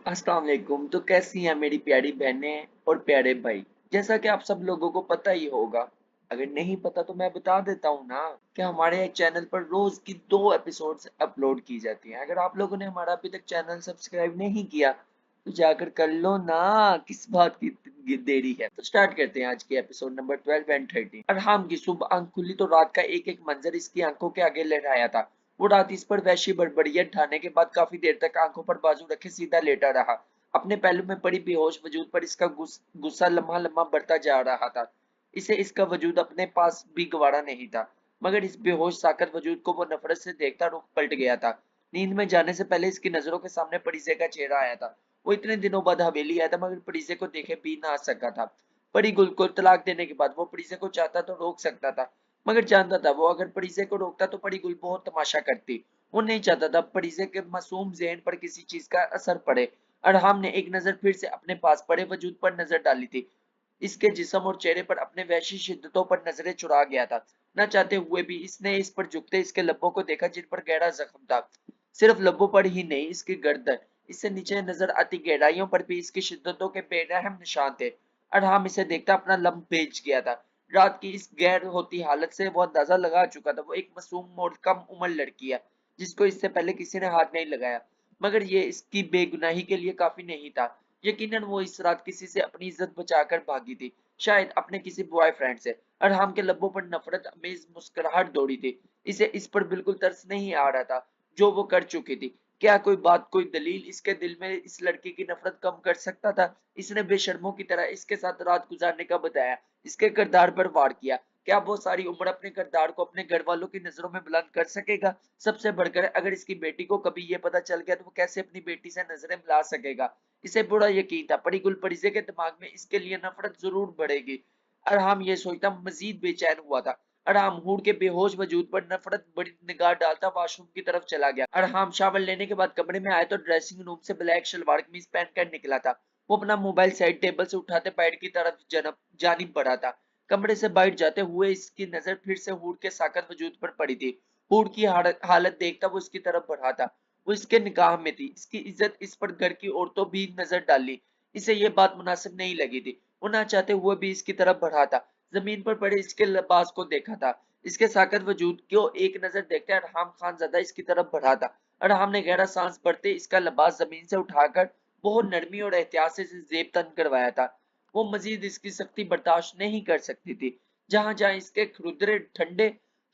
अस्सलाम वालेकुम। तो कैसी हैं मेरी प्यारी बहनें और प्यारे भाई। जैसा कि आप सब लोगों को पता ही होगा, अगर नहीं पता तो मैं बता देता हूँ ना, कि हमारे चैनल पर रोज की 2 एपिसोड्स अपलोड की जाती हैं। अगर आप लोगों ने हमारा अभी तक चैनल सब्सक्राइब नहीं किया तो जाकर कर लो ना, किस बात की देरी है। तो स्टार्ट करते हैं आज के एपिसोड नंबर 12 एंड 13। अरहाम की सुबह आंख खुली तो रात का एक एक मंजर इसकी आंखों के आगे लहराया था। वो रात इस पर वैसी बड़बड़ियत ढाने के बाद काफी देर तक आंखों पर बाजू रखे सीधा लेटा रहा। अपने पहलू में पड़ी बेहोश वजूद पर इसका गुस्सा लम्हा लम्हा बढ़ता जा रहा था। इसे इसका वजूद अपने पास भी गवारा नहीं था, मगर इस बेहोश साकर वजूद को वो नफरत से देखता रुख पलट गया था। नींद में जाने से पहले इसकी नजरों के सामने परिसे का चेहरा आया था। वो इतने दिनों बाद हवेली आया था, मगर परिसे को देखे भी ना सका था। परी गुल को तलाक देने के बाद वो परिसे को चाहता तो रोक सकता था, मगर जानता था वो अगर परिसे को रोकता तो परी गुल बहुत तमाशा करती। वो नहीं चाहता था परिसे के मासूम ज़हन पर किसी चीज का असर पड़े। अरहाम ने एक नजर फिर से अपने पास पड़े वजूद पर नजर डाली थी। इसके जिस्म और चेहरे पर अपने वहशी शिद्दतों पर नजरें चुरा गया था। न चाहते हुए भी इसने इस पर झुकते इसके लब्बों को देखा, जिन पर गहरा जख्म था। सिर्फ लब्बों पर ही नहीं, इसकी गर्दन, इससे नीचे नजर आती गहराइयों पर भी इसकी शिद्दतों के बेरहम निशान थे। अरहाम इसे देखता अपना लम्ब भेज गया था। रात की इस गैर होती हालत से वो अंदाजा लगा चुका था वो एक मासूम और कम उम्र लड़की है, जिसको इससे पहले किसी ने हाथ नहीं लगाया। मगर ये इसकी बेगुनाही के लिए काफी नहीं था। यकीनन वो इस रात किसी से अपनी इज्जत बचाकर भागी थी, शायद अपने किसी बॉयफ्रेंड से। अरहाम के लब्बों पर नफरत अमेज मुस्कुराहट दौड़ी थी। इसे इस पर बिल्कुल तरस नहीं आ रहा था जो वो कर चुकी थी। क्या कोई बात, कोई दलील इसके दिल में इस लड़की की नफरत कम कर सकता था? इसने बेशर्मों की तरह इसके साथ रात गुजारने का बताया, इसके किरदार पर वार किया। क्या वो सारी उम्र अपने किरदार को अपने घर वालों की नजरों में बुलंद कर सकेगा? सबसे बढ़कर अगर इसकी बेटी को कभी ये पता चल गया तो वो कैसे अपनी बेटी से नजरें मिला सकेगा? इसे बुरा यकीन था परी गुलपरीजे के दिमाग में इसके लिए नफरत जरूर बढ़ेगी। अरहाम ये सोचता मजीद बेचैन हुआ था। अरहाम हूर के बेहोश वजूद पर नफरत बड़ी निगाह डालता वॉशरूम की तरफ चला गया। अरहाम शावर लेने के बाद कमरे में आया तो ड्रेसिंग रूम से ब्लैक शलवार कमीज पहनकर निकला था। वो अपना मोबाइल साइड टेबल से उठाते बेड की तरफ जानिब बढ़ा था। कमरे से बाहर जाते हुए इसकी नजर फिर से हूर के साकर वजूद पर पड़ी थी। हूर की हालत देखता वो इसकी तरफ बढ़ा था। वो इसके निगाह में थी। इसकी इज्जत इस पर घर की औरतों भी नजर डाली। इसे ये बात मुनासिब नहीं लगी थी। वो ना चाहते हुए भी इसकी तरफ बढ़ा था। जमीन पर पड़े इसके लिबास को देखा था। इसके साकर वजूद को एक नजर देखते अरहाम खान ज्यादा इसकी तरफ बढ़ा था। अरहाम ने गहरा सांस भरते इसका लिबास जमीन से उठाकर बहुत नरमी और एहतियात से जेब तन करवाया था। वो मजीद इसकी सख्ती बर्दाश्त नहीं कर सकती थी। जहां जहां इसके खुरदरे ठंडे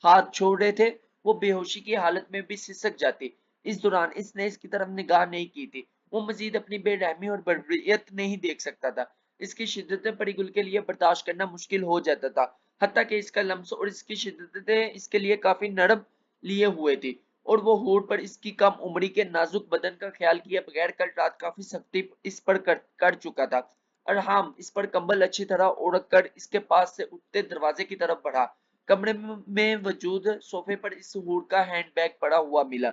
हाथ छोड़ रहे थे, वो बेहोशी की हालत में भी सिसक जाती। इस दौरान इसने इसकी तरफ निगाह नहीं की थी। वो मजीद अपनी बेरहमी और बर्बरियत नहीं देख सकता था। इसकी शिद्दतें परिगुल के लिए बर्दाश्त करना मुश्किल हो जाता था। हत्ता कि इसका लम्स और इसकी शिद्दतें इसके लिए काफी नरम लिए हुए थी। और वो होठ पर इसकी कम उम्री के नाजुक बदन का ख्याल किए बगैर कल रात काफी सख्ती इस पर कर चुका था। अरहाम इस पर कंबल अच्छी तरह ओढ़ कर इसके पास से उठते दरवाजे की तरफ बढ़ा। कमरे में वजूद सोफे पर इस हूर का हैंडबैग पड़ा हुआ मिला,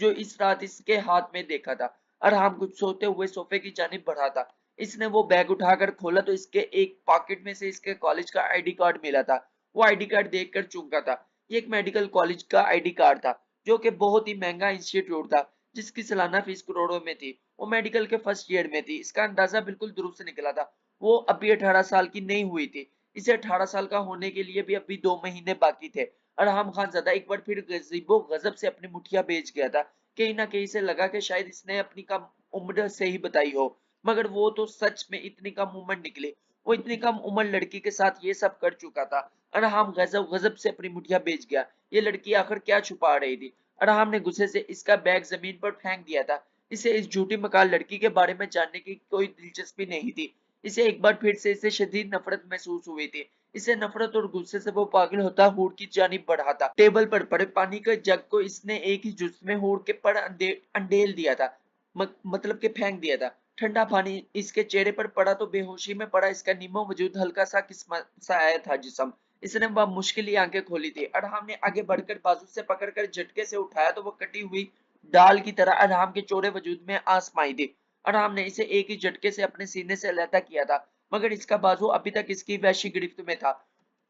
जो इस रात इसके हाथ में देखा था। अरहाम कुछ सोते हुए सोफे की जानिब बढ़ा था। इसने वो बैग उठाकर खोला तो इसके एक पॉकेट में से इसके कॉलेज का आईडी कार्ड मिला था। वो आईडी कार्ड देखकर चौंका था। ये एक मेडिकल कॉलेज का आईडी कार्ड था, जो कि बहुत ही महंगा इंस्टीट्यूट था, जिसकी सालाना फीस करोड़ों में थी। वो मेडिकल के फर्स्ट ईयर में थी। इसका अंदाजा बिल्कुल दुरुस्त निकला था। वो अभी 18 साल की नहीं हुई थी। इसे 18 साल का होने के लिए भी अभी 2 महीने बाकी थे। अरहम खान ज्यादा एक बार फिर गजीबो गजब से अपनी मुठिया बेच गया था। कहीं ना कहीं से लगा कि शायद इसने अपनी कम उम्र से ही बताई हो, मगर वो तो सच में इतनी कम उम्र निकली। वो इतनी कम उम्र लड़की के साथ ये सब कर चुका था। अरहम गजब गजब से अपनी मुठिया बेच गया। ये लड़की आखिर क्या छुपा रही थी? अरहम ने गुस्से से इसका बैग जमीन पर फेंक दिया था। इसे इस झूठी मकान लड़की के बारे में जानने की कोई दिलचस्पी नहीं थी। इसे एक बार फिर से इसे शदीद नफरत महसूस हुई थी। इसे नफरत और गुस्से से वो पागल होता हूर की जानिब बढ़ा था। टेबल पर पड़े पानी के जग को इसने एक ही जुस्त में हूर के पर अंडेल दिया था। मतलब के फेंक दिया था। ठंडा पानी इसके चेहरे पर पड़ा तो बेहोशी में पड़ा इसका नीमो वजूद हल्का सा किस्मत सा आया था जिसम। इसने वह मुश्किल ही आंखें खोली थी। अरहाम ने आगे बढ़कर बाजू से पकड़कर झटके से उठाया तो वो कटी हुई डाल की तरह अरहाम के चौड़े वजूद में आसमाई थी। अरहाम ने इसे एक ही झटके से अपने सीने से अलहदा किया था, मगर इसका बाजू अभी तक इसकी वैशी गिरफ्त में था।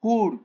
हूर,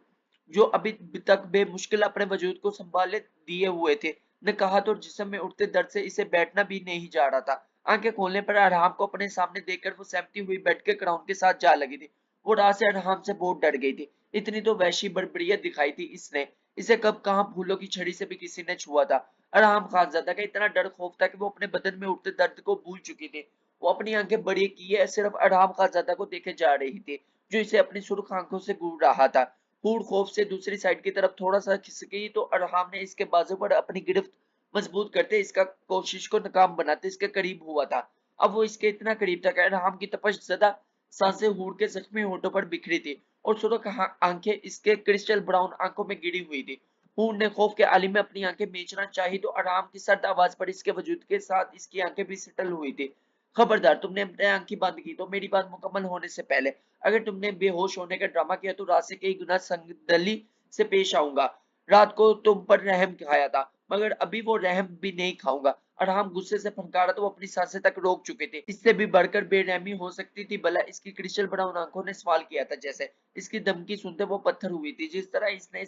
जो अभी तक बेमुश्किल अपने वजूद को संभाले दिए हुए थे, ने कहा तो जिस्म में उठते दर्द से इसे बैठना भी नहीं जा रहा था। आंखें खोलने पर अरहाम को अपने सामने देखकर वो सहमती हुई बेड के क्राउन के साथ जा लगी थी। वो रात से अरहाम से बहुत डर गई थी। इतनी तो वैसी बड़बड़ियत दिखाई थी इसने, इसे कब कहां फूलों की छड़ी से भी किसी ने छुआ था। अरहाम खानजादा का इतना डर खौफ था कि वो अपने बदन में उठते दर्द को भूल चुकी थी। वो अपनी आंखें बड़ी किए सिर्फ अरहाम खानजादा को देखे जा रही थी, जो इसे अपनी सुर्ख आंखों से घूर रहा था। हूर खौफ से दूसरी साइड की तरफ थोड़ा सा खिसकी तो अरहाम ने इसके बाजू पर अपनी गिरफ्त मजबूत करते इसका कोशिश को नाकाम बनाते इसके करीब हुआ था। अब वो इसके इतना करीब था कि अरहाम की तपश ज़दा सांसें हूर के जख्मी होठों पर बिखरी थी और सुरख आंखें इसके क्रिस्टल ब्राउन आंखों में गिरी हुई थी। हूर ने खौफ के आलिम में अपनी आंखें मीचना चाही तो अरहाम की सर्द आवाज पर इसके वजूद के साथ इसकी आंखें भी सिटल हुई थी। खबरदार, तुमने अपनी आंखें बंद की तो मेरी बात मुकम्मल होने से पहले अगर तुमने बेहोश होने का ड्रामा किया तो रात से कई गुना संगदली से पेश आऊंगा। रात को तुम पर रहम खाया था, मगर अभी वो रहम भी नहीं खाऊंगा। अरहाम गुस्से से फनकारा तो वो अपनी सांसें तक रोक चुके थे। इससे भी बढ़कर बेरहमी हो सकती थी भला, इसकी क्रिस्टल ब्राउन आंखों ने सवाल किया था। जैसे इसकी धमकी सुनते वो पत्थर हुई थी। जिस तरह इसने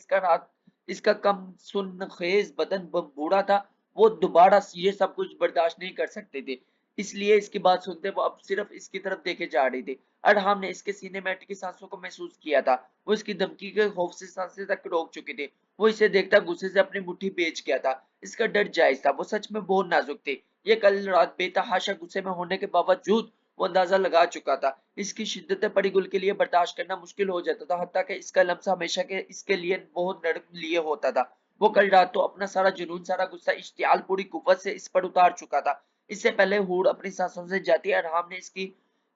इसका कम सुनखेज बदन बूढ़ा था, वो दोबारा ये सब कुछ बर्दाश्त नहीं कर सकते थे। इसलिए इसकी बात सुनते वो अब सिर्फ इसकी तरफ देखे जा रही थी। अरहाम ने इसके सीने में अटकी सांसों को महसूस किया था। वो इसकी धमकी के खौफ से सांसें तक रोक चुके थे। वो इसे देखता गुस्से से अपनी मुट्ठी बेच गया था। इसका डर जायज था, वो सच में बहुत नाजुक थे। ये कल रात बेतहाशा गुस्से में होने के बावजूद वो अंदाजा लगा चुका था। इसकी शिद्दत परी गुल के लिए बर्दाश्त करना मुश्किल हो जाता था, हत्ता कि इसका लम्स हमेशा के इसके लिए बहुत नरम लिए होता था। वो कल रात तो अपना सारा जुनून, सारा गुस्सा, इश्तियाल पूरी कुव्वत से इस पर उतार चुका था। इससे पहले हूर अपनी सांसों से जाती अरहाम ने इसकी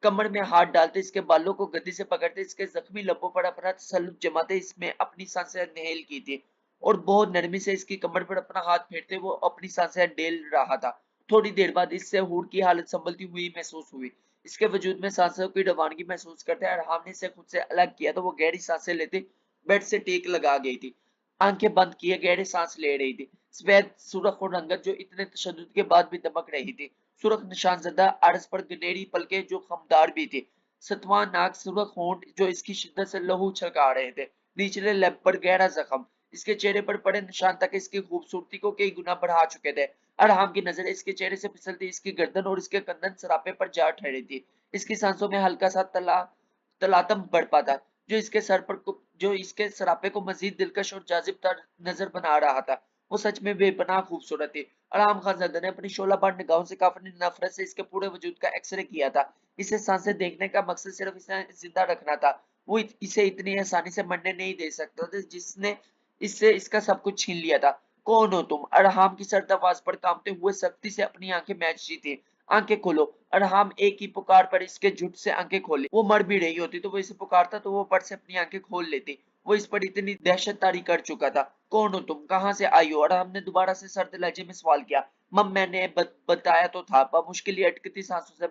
कमर में हाथ डालते, इसके बालों को गद्दी से पकड़ते, इसके जख्मी लबों पर अपना तसल्लुत जमाते इसमें अपनी सांसें नहेल की थी और बहुत नरमी से इसकी कमर पर अपना हाथ फेरते वो अपनी सांसें डेल रहा था। थोड़ी देर बाद इससे हूर की हालत संभलती हुई महसूस हुई। इसके वजूद में सांसों की रवानगी महसूस करते अरहाम ने इसे खुद से अलग किया तो वो गहरी सांसें लेते बेड से टेक लगा गई थी। आंखें बंद किए गहरे सांस ले रही थी। सफेद सुर्ख और रंगत जो इतने तशद्दुद के बाद भी दमक रही थी। सुर्ख निशानजदा आरस पर गनेरी पलके जो खमदार भी थी। सतवा नाक, सुर्ख होंठ जो इसकी शिद्दत से लहू छलका रहे थे। निचले लैब पर गहरा जख्म, इसके चेहरे पर पड़े निशान तक इसकी खूबसूरती को कई गुना बढ़ा चुके थे। अरहाम की नजर इसके चेहरे से फिसलती इसकी गर्दन और इसके कंधन सरापे पर जा ठहरी थी। इसकी सांसों में हल्का सा तलातम बढ़ पाता, जो इसके सरापे को मजीद दिलकश और जाजिब तर नजर बना रहा था। वो सच में बेपनाह खूबसूरत थी। आराम खानजादा ने अपनी शोलाबार निगाहों से काफी नफरत से इसके पूरे वजूद का एक्सरे किया था। इसे सांसें देखने का मकसद सिर्फ इसे जिंदा रखना था। वो इसे इतनी आसानी से मरने नहीं दे सकता था जिसने इससे इसका सब कुछ छीन लिया था। कौन हो तुम? अरहाम की सर्द आवाज पर कांपते हुए सख्ती से अपनी आंखें मैचती थी। आंखें खोलो। अरहाम एक ही पुकार पर इसके झुट से आंखें खोली। वो मर भी रही होती तो वो इसे पुकारता तो वो पट से अपनी आंखें खोल लेती। वो इस पर इतनी दहशत तारी कर चुका था। कौन हो तुम? कहां से आई हो? अरहाम ने दोबारा से सर्द लहजे में सवाल किया। मम, मैंने बताया तो था, मुश्किल अटकती सांसों से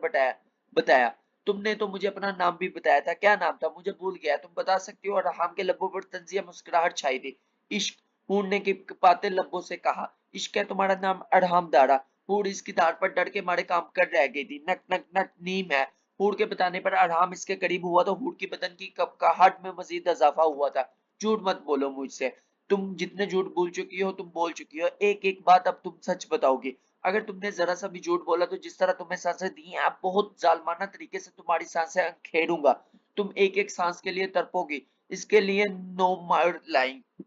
बताया। तुमने तो मुझे अपना नाम भी बताया था। क्या नाम था? मुझे भूल गया, तुम बता सकती हो? अरहाम के लब्बों पर तंजिया मुस्कुराहट छाई थी। इश्क, हूर ने पाते लब्बों से कहा। इश्क है तुम्हारा नाम? अरहाम दारा। हूर इसकी दाढ़ पर डर के मारे काम कर रह गई थी। नक नक नक, नीम है। हूर के बताने पर अरहाम इसके करीब हुआ तो हूर की बदन की कपकाहट में मजीद इजाफा हुआ था। झूठ मत बोलो मुझसे। तुम जितने झूठ बोल चुकी हो, तुम बोल चुकी हो। एक एक बात अब तुम सच बताओगी। अगर तुमने जरा सा भी झूठ बोला तो जिस तरह तुम्हें सांसें दी हैं, आप बहुत जालमाना तरीके से तुम्हारी सांसें खेड़ूंगा। तुम एक एक सांस के लिए तड़पोगी। इसके लिए नो मोर लाइंग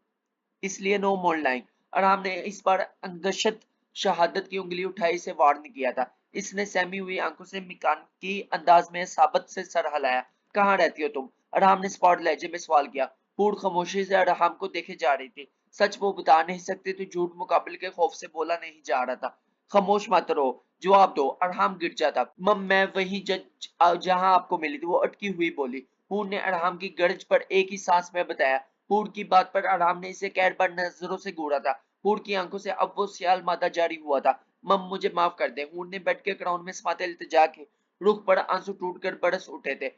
इसलिए नो मोर लाइंग। अरहाम ने इस बार अंगशत शहादत की उंगली उठाई से वार्न किया था। इसने सहमी हुई आंखों से मिकान की अंदाज में साबत से सर हिलाया। कहाँ रहती हो तुम? अरहाम ने स्पॉट लहजे में सवाल किया। हूर खामोशी से अरहाम को देखे जा रही थी। सच वो बता नहीं सकती तो झूठ मुकाबले के खौफ से बोला नहीं जा रहा था। खामोश मत रहो, जवाब दो। अरहाम गिर जाता। मम, मैं वही जहां आपको मिली थी, वो अटकी हुई बोली। हूर ने अरहाम की गर्ज पर एक ही सांस में बताया। हूर की बात पर आराम ने इसे कहरबार नजरों से घूरा था। हूर की आंखों से अब वो सियाल मादा जारी हुआ था। मम, मुझे माफ कर दे। हूर ने बेड के क्राउन में समाते इल्तिजा के रुख पर आंसू टूटकर बरस उठे थे।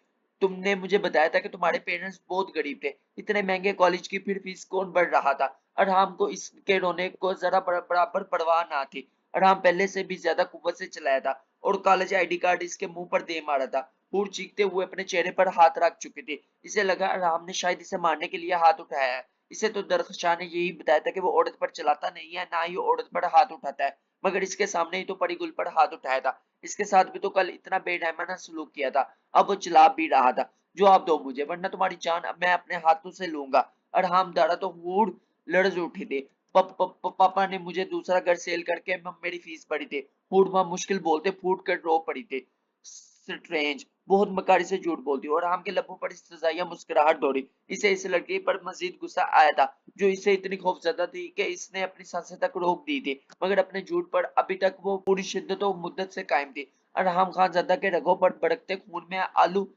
तुमने मुझे बताया था कि तुम्हारे पेरेंट्स बहुत गरीब थे। इतने महंगे कॉलेज की फिर फीस कौन भर रहा था? अरहाम को इसके रोने को जरा बराबर परवाह ना थी। अरहाम पहले से भी ज्यादा कुव्वत से चलाया था और कॉलेज आईडी कार्ड इसके मुंह पर दे मारा था। हूर चीखते हुए अपने चेहरे पर हाथ रख चुकी थी। इसे लगा अरहाम ने शायद इसे मारने के लिए हाथ उठाया है। इसे तो दरख्शां ने यही बताया था कि वो औरत पर चलाता नहीं है, ना ही औरत पर हाथ उठाता है, मगर इसके सामने ही तो परी गुल पर हाथ उठाया था। इसके साथ भी तो कल इतना बेरहमाना सलूक किया था, अब वो चिल्ला भी रहा था, जवाब दो मुझे वरना तुम्हारी जान अब मैं अपने हाथों से लूंगा। अरहम दारा तो हूड़ लड़ज उठी थी। पापा ने मुझे दूसरा घर सेल करके मेरी फीस भरी थी। हूड़ मां मुश्किल बोलते फूट कर रो पड़ी थी। स्ट्रेंज बहुत मकारी से झूठ बोलती और आम के लबों पर सजाइया मुस्कुराहट दौड़ी। इसे इस लड़की पर मजीद गुस्सा आया था जो इससे इतनी खौफजदा थी कि इसने अपनी सांसें तक रोक दी थी, मगर अपने झूठ पर अभी तक वो पूरी शिद्दत और मुद्दत से कायम थी। अरहम खान ज्यादा के रगों पर भड़कते खून में आलू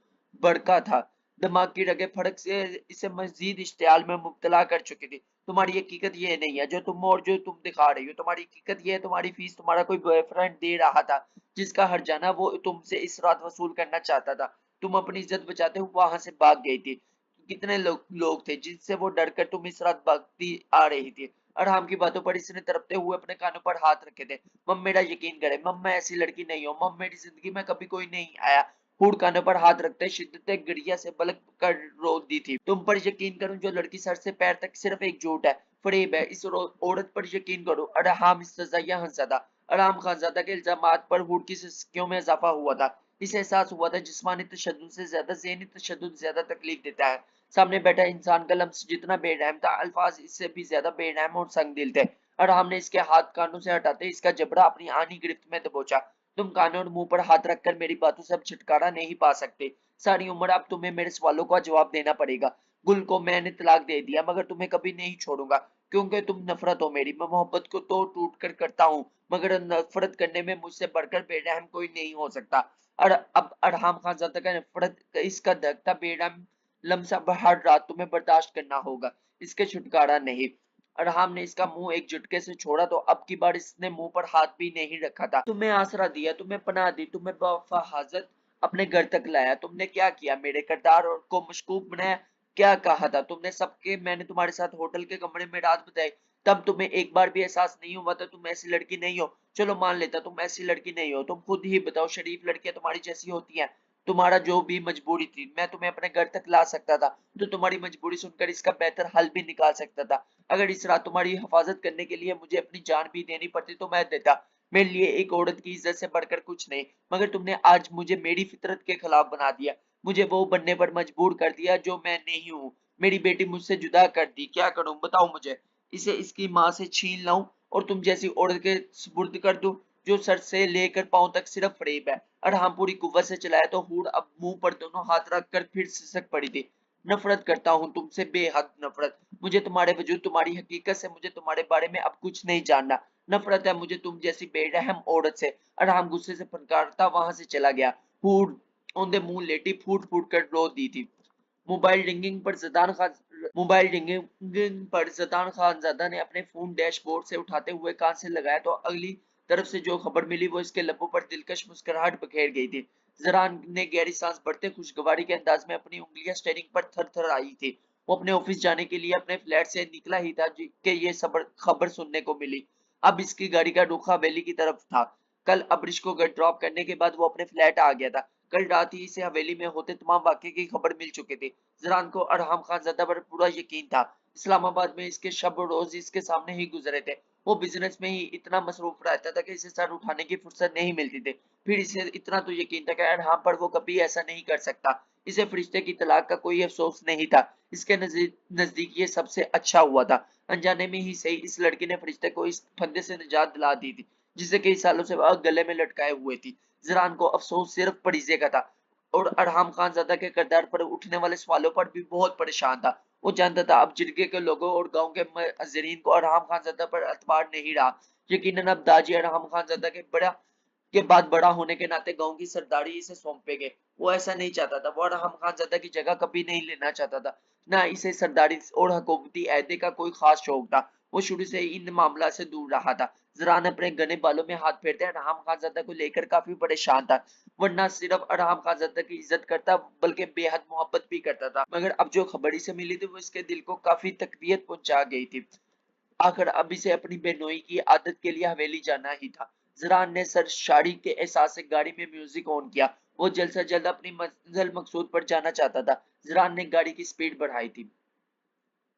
भड़का था। दिमाग की रगे फड़क से इसे मजीद इश्तियाल में मुब्तला कर चुकी थी। तुम्हारी हकीकत ये नहीं है जो तुम दिखा रही हो। तुम्हारी हकीकत ये है तुम्हारी फीस तुम्हारा कोई बॉयफ्रेंड दे रहा था जिसका हर जाना वो तुमसे इस रात वसूल करना चाहता था। तुम अपनी इज्जत बचाते हुए वहां से भाग गई थी। कितने लोग थे जिनसे वो डरकर तुम इस रात भागती आ रही थी। अरहम की बातों पर इसने तड़पते हुए अपने कानों पर हाथ रखे थे। मम मेरा यकीन करे, मम मैं ऐसी लड़की नहीं हूँ। मम मेरी जिंदगी में कभी कोई नहीं आया। हूड़ कानों पर हाथ रखते शिद्दत गिरिया से बलक कर रो दी थी। तुम पर यकीन करूं जो लड़की सर से पैर तक सिर्फ एक झूठ है, फरेब है। इस औरत पर यकीन करो। अरहम सजाया हंसदा। अरहम खानजादा के इल्जामात पर हूड़ की सिस्कियों में इजाफा हुआ था। इसे एहसास हुआ था जिस्मानी तशद्दुद से ज्यादा ज़हनी तशद्दुद ज्यादा तकलीफ देता है। सामने बैठा इंसान का लम्स जितना बेरहम था, अल्फाज इससे भी ज्यादा बेरहम और संगदिल थे। अरहम ने इसके हाथ कानों से हटाते इसका जबड़ा अपनी आनी गिरफ्त में दबोचा। तुम कानों और मुंह पर हाथ रखकर मेरी बातों से अब छुटकारा नहीं पा सकते। सारी उम्र अब तुम्हें मेरे सवालों का जवाब देना पड़ेगा। गुल को मैंने तलाक दे दिया मगर तुम्हें कभी नहीं छोड़ूंगा क्योंकि तुम नफरत हो मेरी। मैं मोहब्बत को तो टूट कर करता हूँ मगर नफरत करने में मुझसे बढ़कर बेरहम कोई नहीं हो सकता। और अब अरहम खान ज्यादा का नफरत इसका धकता बेरहम लम्सा हर रात तुम्हें बर्दाश्त करना होगा। इसके छुटकारा नहीं। अरहम ने इसका मुंह एक झटके से छोड़ा तो अब की बार इसने मुंह पर हाथ भी नहीं रखा था। तुम्हें आसरा दिया, तुम्हें पनाह दी, तुम्हें बफाजत अपने घर तक लाया। तुमने क्या किया? मेरे किरदार को मशकूक बनाया। क्या कहा था तुमने सबके? मैंने तुम्हारे साथ होटल के कमरे में रात बिताई, तब तुम्हें एक बार भी एहसास नहीं हुआ था तुम ऐसी लड़की नहीं हो? चलो मान लेता तुम ऐसी लड़की नहीं हो। तुम खुद ही बताओ, शरीफ लड़कियां तुम्हारी जैसी होती हैं? तुम्हारा जो भी मजबूरी थी मैं तुम्हें अपने घर तक ला सकता था, तो तुम्हारी मजबूरी सुनकर इसका बेहतर हल भी निकाल सकता था। अगर इस रात तुम्हारी हिफाजत करने के लिए मुझे अपनी जान भी देनी पड़ती तो मैं देता। मेरे लिए एक औरत की इज्जत से बढ़कर कुछ नहीं, मगर तुमने आज मुझे मेरी फितरत के खिलाफ बना दिया। मुझे वो बनने पर मजबूर कर दिया जो मैं नहीं हूँ। मेरी बेटी मुझसे जुदा कर दी। क्या करूं बताओ मुझे? इसे इसकी माँ से छीन लाऊं और तुम जैसी औरत के सुपुर्द कर दूं जो सर से लेकर पांव तक सिर्फ फरेब है? और हम पूरी कुव्वत से चलाया तो हूड़ अब मुंह पर दोनों हाथ रखकर फिर सिसक पड़ी थी। नफरत करता हूं तुमसे, बेहद नफरत। मुझे तुम्हारे वजूद, तुम्हारी हकीकत से, मुझे तुम्हारे बारे में अब कुछ नहीं जानना। नफरत है मुझे तुम जैसी बेरहम औरत से। अरहम गुस्से से फनकारता वहां से चला गया। हूड़ औंधे मुंह लेटी फूट फूट कर रो दी थी। मोबाइल रिंगिंग पर जदान खान मोबाइल रिंगिंग पर जदान खानजादा ने अपने फोन डैशबोर्ड से उठाते हुए कान से लगाया तो अगली तरफ से जो खबर मिली वो इसके लबों पर दिलकश मुस्कुराहट बखेर गई थी। जरान ने गहरी सांस भरते खुशगवारी के अंदाज में अपनी उंगलियां स्टेयरिंग पर थर थर आई थी। वो अपने ऑफिस जाने के लिए अपने फ्लैट से निकला ही था कि ये खबर सुनने को मिली। अब इसकी गाड़ी का रुख हवेली की तरफ था। कल अब्रिश को घर ड्रॉप करने के बाद वो अपने फ्लैट आ गया था। कल रात ही इसे हवेली में होते तमाम वाक्य की खबर मिल चुकी थी। जरान को अरहम खानजादा पर पूरा यकीन था। इस्लामाबाद में इसके शब रोज इसके सामने ही गुजरे थे। वो बिजनेस में ही इतना मसरूफ रहता था कि इसे सर उठाने की फुर्सत नहीं मिलती थी। फिर इसे इतना तो यकीन था कि अरहम पर वो कभी ऐसा नहीं कर सकता। इसे फरिश्ते की तलाक का कोई अफसोस नहीं था। इसके नजदीक ये सबसे अच्छा हुआ था। अनजाने में ही सही इस लड़की ने फरिश्ते को इस फंदे से निजात दिला दी थी जिसे कई सालों से वह गले में लटकाए हुए थी। जरान को अफसोस सिर्फ फरीजे का था और अरहम खानजादा के किरदार पर उठने वाले सवालों पर भी बहुत परेशान था। वो जानता था अब जिरगे के लोगों और गांव के मुअज्जिरीन को अरहम खानजादा पर एतबार नहीं रहा। यकीनन अब दाजी अरहम खानजादा के बाद बड़ा होने के नाते गांव की सरदारी इसे सौंपेंगे। वो ऐसा नहीं चाहता था। वो अरहम खानजादा की जगह कभी नहीं लेना चाहता था। ना इसे सरदारी और हुकूमती अहदे का कोई खास शौक था। वो शुरू से ही इन मामला से दूर रहा था। जरान अपने घने बालों में हाथ फेरते अरहम खानजादा को लेकर काफी परेशान था। वरना सिर्फ अरहम खानजादा की इज्जत करता बल्कि बेहद मोहब्बत भी करता था। मगर अब जो खबर इसे मिली थी वो इसके दिल को काफी तकलीफ पहुंचा गई थी। आखिर अब इसे अपनी बेनोई की आदत के लिए हवेली जाना ही था। जरान ने सरशारी के एहसास से गाड़ी में म्यूजिक ऑन किया। वो जल्द से जल्द अपनी मंजिल मकसूद पर जाना चाहता था। जरान ने गाड़ी की स्पीड बढ़ाई थी।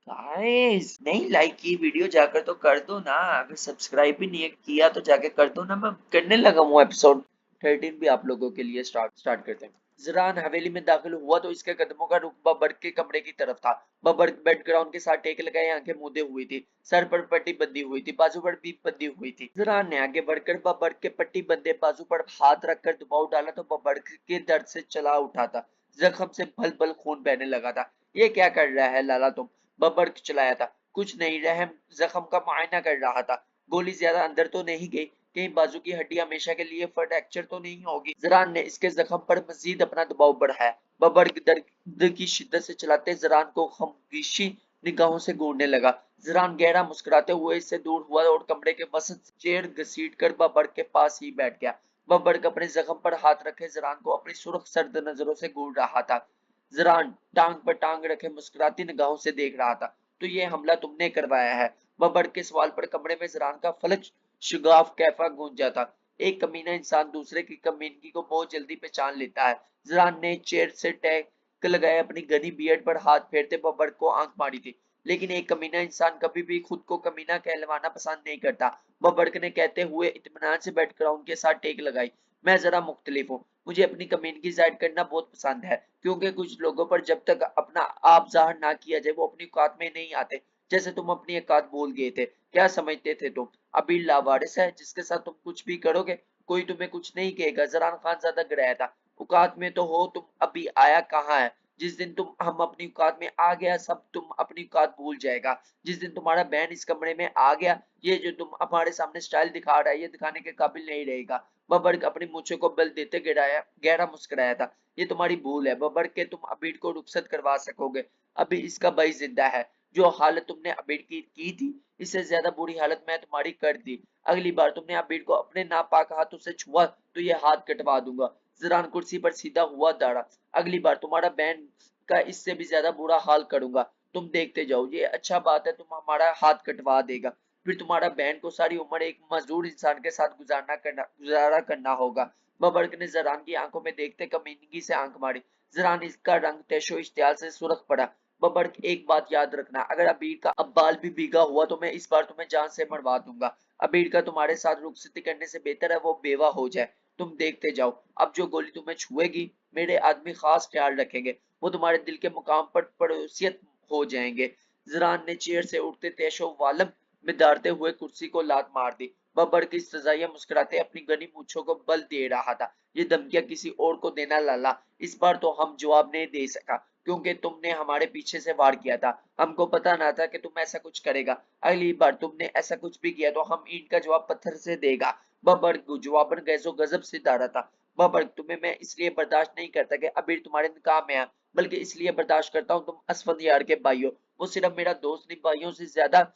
गाइस नहीं लाइक की वीडियो जाकर तो कर दो ना। अगर सब्सक्राइब भी नहीं किया तो जाके कर दो ना। मैं करने लगा हूँ एपिसोड 13 भी आप लोगों के लिए स्टार्ट करते हैं। जरान हवेली में दाखिल हुआ तो इसके कदमों का रुख बबर के कमरे की तरफ था। बबर बेड ग्राउंड के साथ टेक लगाए आंखें मूंदे हुई थी, सर पर पट्टी बंधी हुई थी, बाजू पर भी बंधी हुई थी। जरान ने आगे बढ़कर बबर के पट्टी बंधे बाजू पर हाथ रखकर दबाव डाला तो बबर के दर्द से चला उठा था। जख्म से भल भल खून बहने लगा था। ये क्या कर रहा है लाला तुम? बबर चलाया था। कुछ नहीं, रहम जख्म का मुआयना कर रहा था। गोली ज्यादा अंदर तो नहीं गई? कहीं बाजू की हड्डी हमेशा के लिए फ्रैक्चर तो नहीं होगी? जरान ने इसके जख्म पर मजीद अपना दबाव बढ़ाया। बबर दर्द की शिद्दत से चलाते जरान को खामोशी निगाहों से घूरने लगा। जरान गहरा मुस्कुराते हुए इससे दूर हुआ और कमरे के वसत चेयर घसीट कर बबर के पास ही बैठ गया। बबर अपने जख्म पर हाथ रखे जरान को अपनी सुर्ख सर्द नजरों से घूर रहा था। जरान टांग पर टांग रखे मुस्कुराती निगाहों से देख रहा था। तो ये हमला तुमने करवाया है? बबर के सवाल पर कमरे में जरान का फलक शुगाफ कैफा गूंजा था। एक कमीना इंसान दूसरे की कमीनगी को बहुत जल्दी पहचान लेता है। जरान ने चेयर से टैक लगाए अपनी घनी बियर्ड पर हाथ फेरते बबर को आंख मारी थी। लेकिन एक कमीना इंसान कभी भी खुद को कमीना कहलवाना पसंद नहीं करता। बबर ने कहते हुए इत्मीनान से बेड ग्राउंड के साथ टेक लगाई। मैं जरा मुख्तलिफ हूँ। मुझे अपनी कमीनगी जाहिर करना बहुत पसंद है, क्योंकि कुछ लोगों पर जब तक अपना आप जाहिर ना किया जाए वो अपनी औकात में नहीं आते। जैसे तुम अपनी औकात भूल गए थे। क्या समझते थे तुम अभी लावारिस है जिसके साथ तुम कुछ भी करोगे कोई तुम्हें कुछ नहीं कहेगा? जरान खान ज्यादा गिराया था। औकात में तो हो तुम, अभी आया कहाँ है? जिस दिन तुम हम अपनी औकात में आ गया सब तुम अपनी औकात भूल जाएगा। जिस दिन तुम्हारा बहन इस कमरे में आ गया ये जो तुम हमारे सामने स्टाइल दिखा रहा है ये दिखाने के काबिल नहीं रहेगा। बबर अपनी मूछों को बल देते गिराया गहरा मुस्कुराया था। ये तुम्हारी भूल है बबर के, तुम अबीर को रुखसत करवा सकोगे? अभी इसका भाई जिंदा है। जो हालत तुमने अबीर की थी इससे ज्यादा बुरी हालत मैं तुम्हारी कर दी। अगली बार तुमने अबीर को अपने नापाक हाथों से छुआ तो ये हाथ कटवा दूंगा। जरान कुर्सी पर सीधा हुआ दौड़ा। अगली बार तुम्हारा बहन का इससे भी ज्यादा बुरा हाल करूंगा। तुम देखते जाओ। ये अच्छा बात है तुम हमारा हाथ कटवा देगा, फिर तुम्हारा बहन को सारी उम्र एक मजदूर इंसान के साथ गुजारा करना होगा। बबर्क ने जरान की आंखों में देखते कमीनगी से आंख मारी। जरान इसका रंग तैशो इश्तियाल से सुर्ख पड़ा। बबर्क एक बात याद रखना, अगर अबीर का अब बाल भी भीगा हुआ तो मैं इस बार तुम्हें जान से मरवा दूंगा। अबीर का तुम्हारे साथ रुखसती करने से बेहतर है वो बेवा हो जाए। तुम देखते जाओ। अब जो गोली तुम्हें छुएगी मेरे आदमी खास ख्याल रखेंगे। वो तुम्हारे दिल के मुकाम पर पड़ोसियत हो जाएंगे। जरान ने चेयर से उठते तेशो वालम में दारते हुए कुर्सी को लात मार दी। बबर की सजाइया मुस्कुराते अपनी घनी मूछों को बल दे रहा था। ये धमकियां किसी और को देना लाला। इस बार तो हम जवाब नहीं दे सका क्योंकि तुमने हमारे पीछे से वार किया था। हमको पता ना था कि तुम ऐसा कुछ करेगा। अगली बार तुमने ऐसा कुछ भी किया तो हम ईंट का जवाब पत्थर से देगा। बबर जवाबन गैसो गजब से दारा था। बबर तुम्हें मैं इसलिए बर्दाश्त नहीं करता कि अबीर तुम्हारे निकाह में है, बल्कि इसलिए बर्दाश्त करता हूँ तुम असफंद यार के भाई हो। वो सिर्फ मेरा दोस्त नहीं, भाइयों से ज्यादा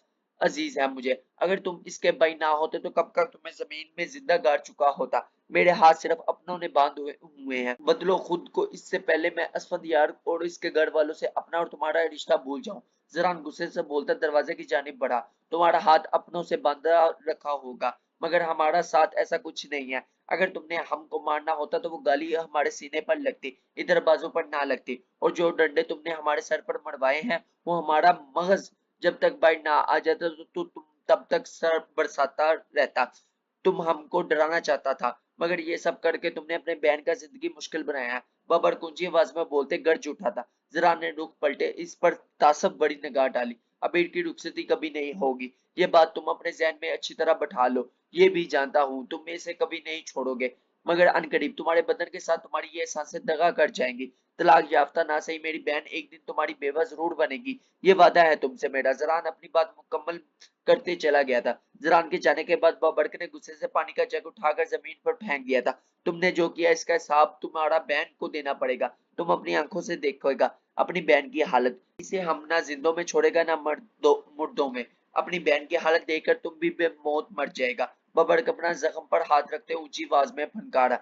अजीज है मुझे। अगर तुम इसके भाई ना होते तो कब का तुम्हें जमीन में जिंदा गाड़ चुका होता। मेरे हाथ सिर्फ अपनों ने बांध हुए हैं। बदलो खुद को इससे पहले मैं असफद यार और इसके घर वालों से अपना और तुम्हारा रिश्ता भूल जाऊं। जरान गुस्से से बोलता दरवाजे की जानिब बढ़ा। तुम्हारा हाथ अपनों से बांधा रखा होगा मगर हमारा साथ ऐसा कुछ नहीं है। अगर तुमने हमको मारना होता तो वो गाली हमारे सीने पर लगती, इधर बाजू पर ना लगती। और जो डंडे तुमने हमारे सर पर मरवाए हैं वो हमारा मगज जब तक बाहर ना आ जाता तो तुम तब तक सर बरसाता रहता। तुम हमको डराना चाहता था मगर ये सब करके तुमने अपने बहन का जिंदगी मुश्किल बनाया है। बबर कुंजी आवाज में बोलते गर्ज उठा था। जरान ने रुख पलटे इस पर तासब बड़ी निगाह डाली। अबीर की रुखसती कभी नहीं होगी। ये बात तुम अपने जहन में अच्छी तरह बैठा लो। ये भी जानता हूँ तुम इसे कभी नहीं छोड़ोगे मगर अनकरीब तुम्हारे बदन के साथ तुम्हारी ये सांसें दगा कर जाएंगी। तलाक याफ्ता ना सही मेरी बहन एक दिन तुम्हारी बेवा जरूर बनेगी। ये वादा है तुमसे मेरा। जरान अपनी बात मुकम्मल करते चला गया था। जरान के जाने के बाद बबर्क ने गुस्से से पानी का जग उठाकर जमीन पर फेंक दिया था। तुमने जो किया इसका हिसाब तुम्हारा बहन को देना पड़ेगा। तुम अपनी आंखों से देखोगा अपनी बहन की हालत। इसे हम ना जिंदों में छोड़ेगा ना मुर्दों में। अपनी बहन की हालत देखकर तुम भी बेमौत मर जाएगा। बबर्क अपना जख्म पर हाथ रखते ऊंची आवाज में फनकारा।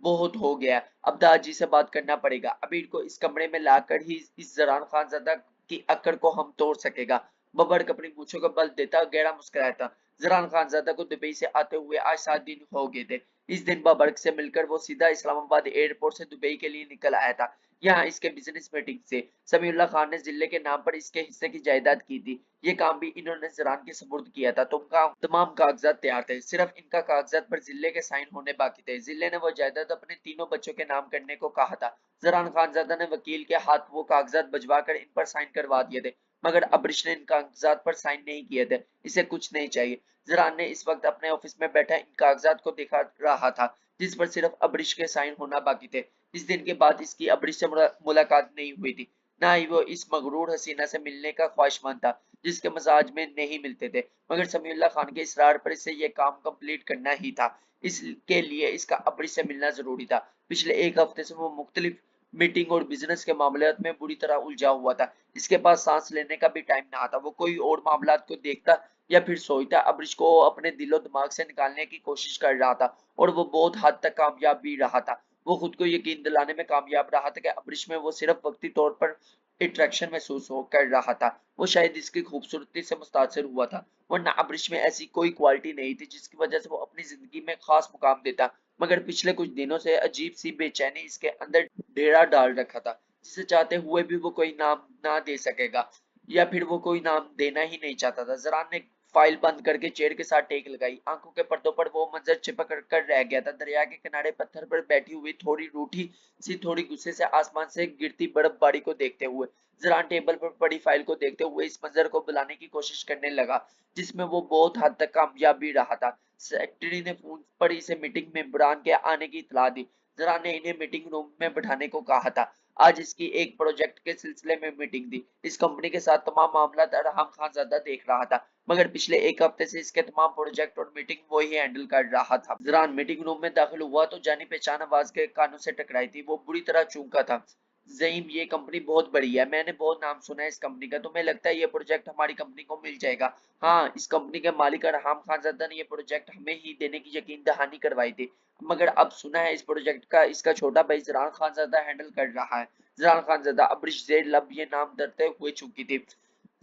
बहुत हो गया, अब दादाजी से बात करना पड़ेगा। अबीर को इस कमरे में लाकर ही इस जरान खानजादा की अकड़ को हम तोड़ सकेगा। बबर अपनी मूछों को बल देता गहरा मुस्कुराया था। जरान खानजादा को दुबई से आते हुए आज 7 दिन हो गए थे। इस दिन बाबर्क से मिलकर वो सीधा इस्लामाबाद एयरपोर्ट से दुबई के लिए निकल आया था। यहाँ इसके बिजनेस मीटिंग से समीउल्लाह खान ने जिले के नाम पर इसके हिस्से की जायदाद की थी। ये काम भी इन्होंने जरान के सुपुर्द किया था। तमाम कागजात तैयार थे, सिर्फ इनका कागजात पर जिले के साइन होने बाकी थे। जिले ने वो जायदाद अपने तीनों बच्चों के नाम करने को कहा था। जरान खानजादा ने वकील के हाथ वो कागजात भिजवा कर इन पर साइन करवा दिए थे, मगर अब्रिश ने इन कागजात पर साइन नहीं किए थे। इसे कुछ नहीं चाहिए। जरान ने इस वक्त अपने ऑफिस में बैठा इन कागजात को देखा रहा था, जिस पर सिर्फ अब्रिश के साइन होना बाकी थे। इस दिन के बाद इसकी अब्रिश से मुलाकात नहीं हुई थी, ना ही वो इस मगरूर हसीना से मिलने का ख्वाहिशमंद था जिसके मजाज में नहीं मिलते थे। मगर समीउल्लाह खान के इसरार पर इसे ये काम कंप्लीट करना ही था। इसके लिए इसका अब्रिश से मिलना जरूरी था। पिछले एक हफ्ते से वो मुख्तलिफ मीटिंग और बिजनेस के मामले में बुरी तरह उलझा हुआ था। इसके पास सांस लेने का भी टाइम ना आता। वो कोई और मामला को देखता या फिर सोचता। अब्रिश को अपने दिलो दिमाग से निकालने की कोशिश कर रहा था और वो बहुत हद तक कामयाब भी रहा था। वो खुद को यकीन दिलाने में कामयाब रहा था कि अब्रिश में वो सिर्फ वक्ती तौर पर अट्रैक्शन महसूस कर रहा था। वो शायद इसकी खूबसूरती से मुतासिर हुआ था, वरना अब्रिश में ऐसी कोई क्वालिटी नहीं थी जिसकी वजह से वो अपनी जिंदगी में खास मुकाम देता। मगर पिछले कुछ दिनों से अजीब सी बेचैनी इसके अंदर डेरा डाल रखा था, जिसे चाहते हुए भी वो कोई नाम ना दे सकेगा, या फिर वो कोई नाम देना ही नहीं चाहता था। जरान ने फाइल बंद करके चेयर के साथ टेक लगाई। आंखों के पर्दों पर वो मंजर चिपक कर रह गया था। दरिया के किनारे पत्थर पर बैठी हुई थोड़ी रूठी सी, थोड़ी गुस्से से आसमान से गिरती बर्फबारी को देखते हुए, जरान टेबल पर पड़ी फाइल को देखते हुए इस मंजर को बुलाने की कोशिश करने लगा, जिसमें वो बहुत हद तक कामयाब भी रहा था। सेक्रेटरी ने फोन पर इसे मीटिंग में इमरान के आने की इतला दी। जरान ने इन्हें मीटिंग रूम में बिठाने को कहा था। आज इसकी एक प्रोजेक्ट के सिलसिले में मीटिंग थी। इस कंपनी के साथ तमाम मामला अरहम खानजादा देख रहा था, मगर पिछले एक हफ्ते से इसके तमाम प्रोजेक्ट और मीटिंग वो ही हैंडल कर रहा था। जरान मीटिंग रूम में दाखिल हुआ तो जानी पहचान आवाज के कानों से टकराई थी। वो बुरी तरह चूका था। ज़ईम, ये कंपनी बहुत बड़ी है, मैंने बहुत नाम सुना है इस कंपनी का। तुम्हें लगता है ये प्रोजेक्ट हमारी कंपनी को मिल जाएगा? हाँ, इस कंपनी के मालिक अरहम खानजादा ने ये प्रोजेक्ट हमें ही देने की यकीन दहानी करवाई थी, मगर अब सुना है इस प्रोजेक्ट का इसका छोटा भाई जरान खानजादा हैंडल कर रहा है। जरान खानजादा अब्रिश जेर लब ये नाम धरते हुए चुकी थी।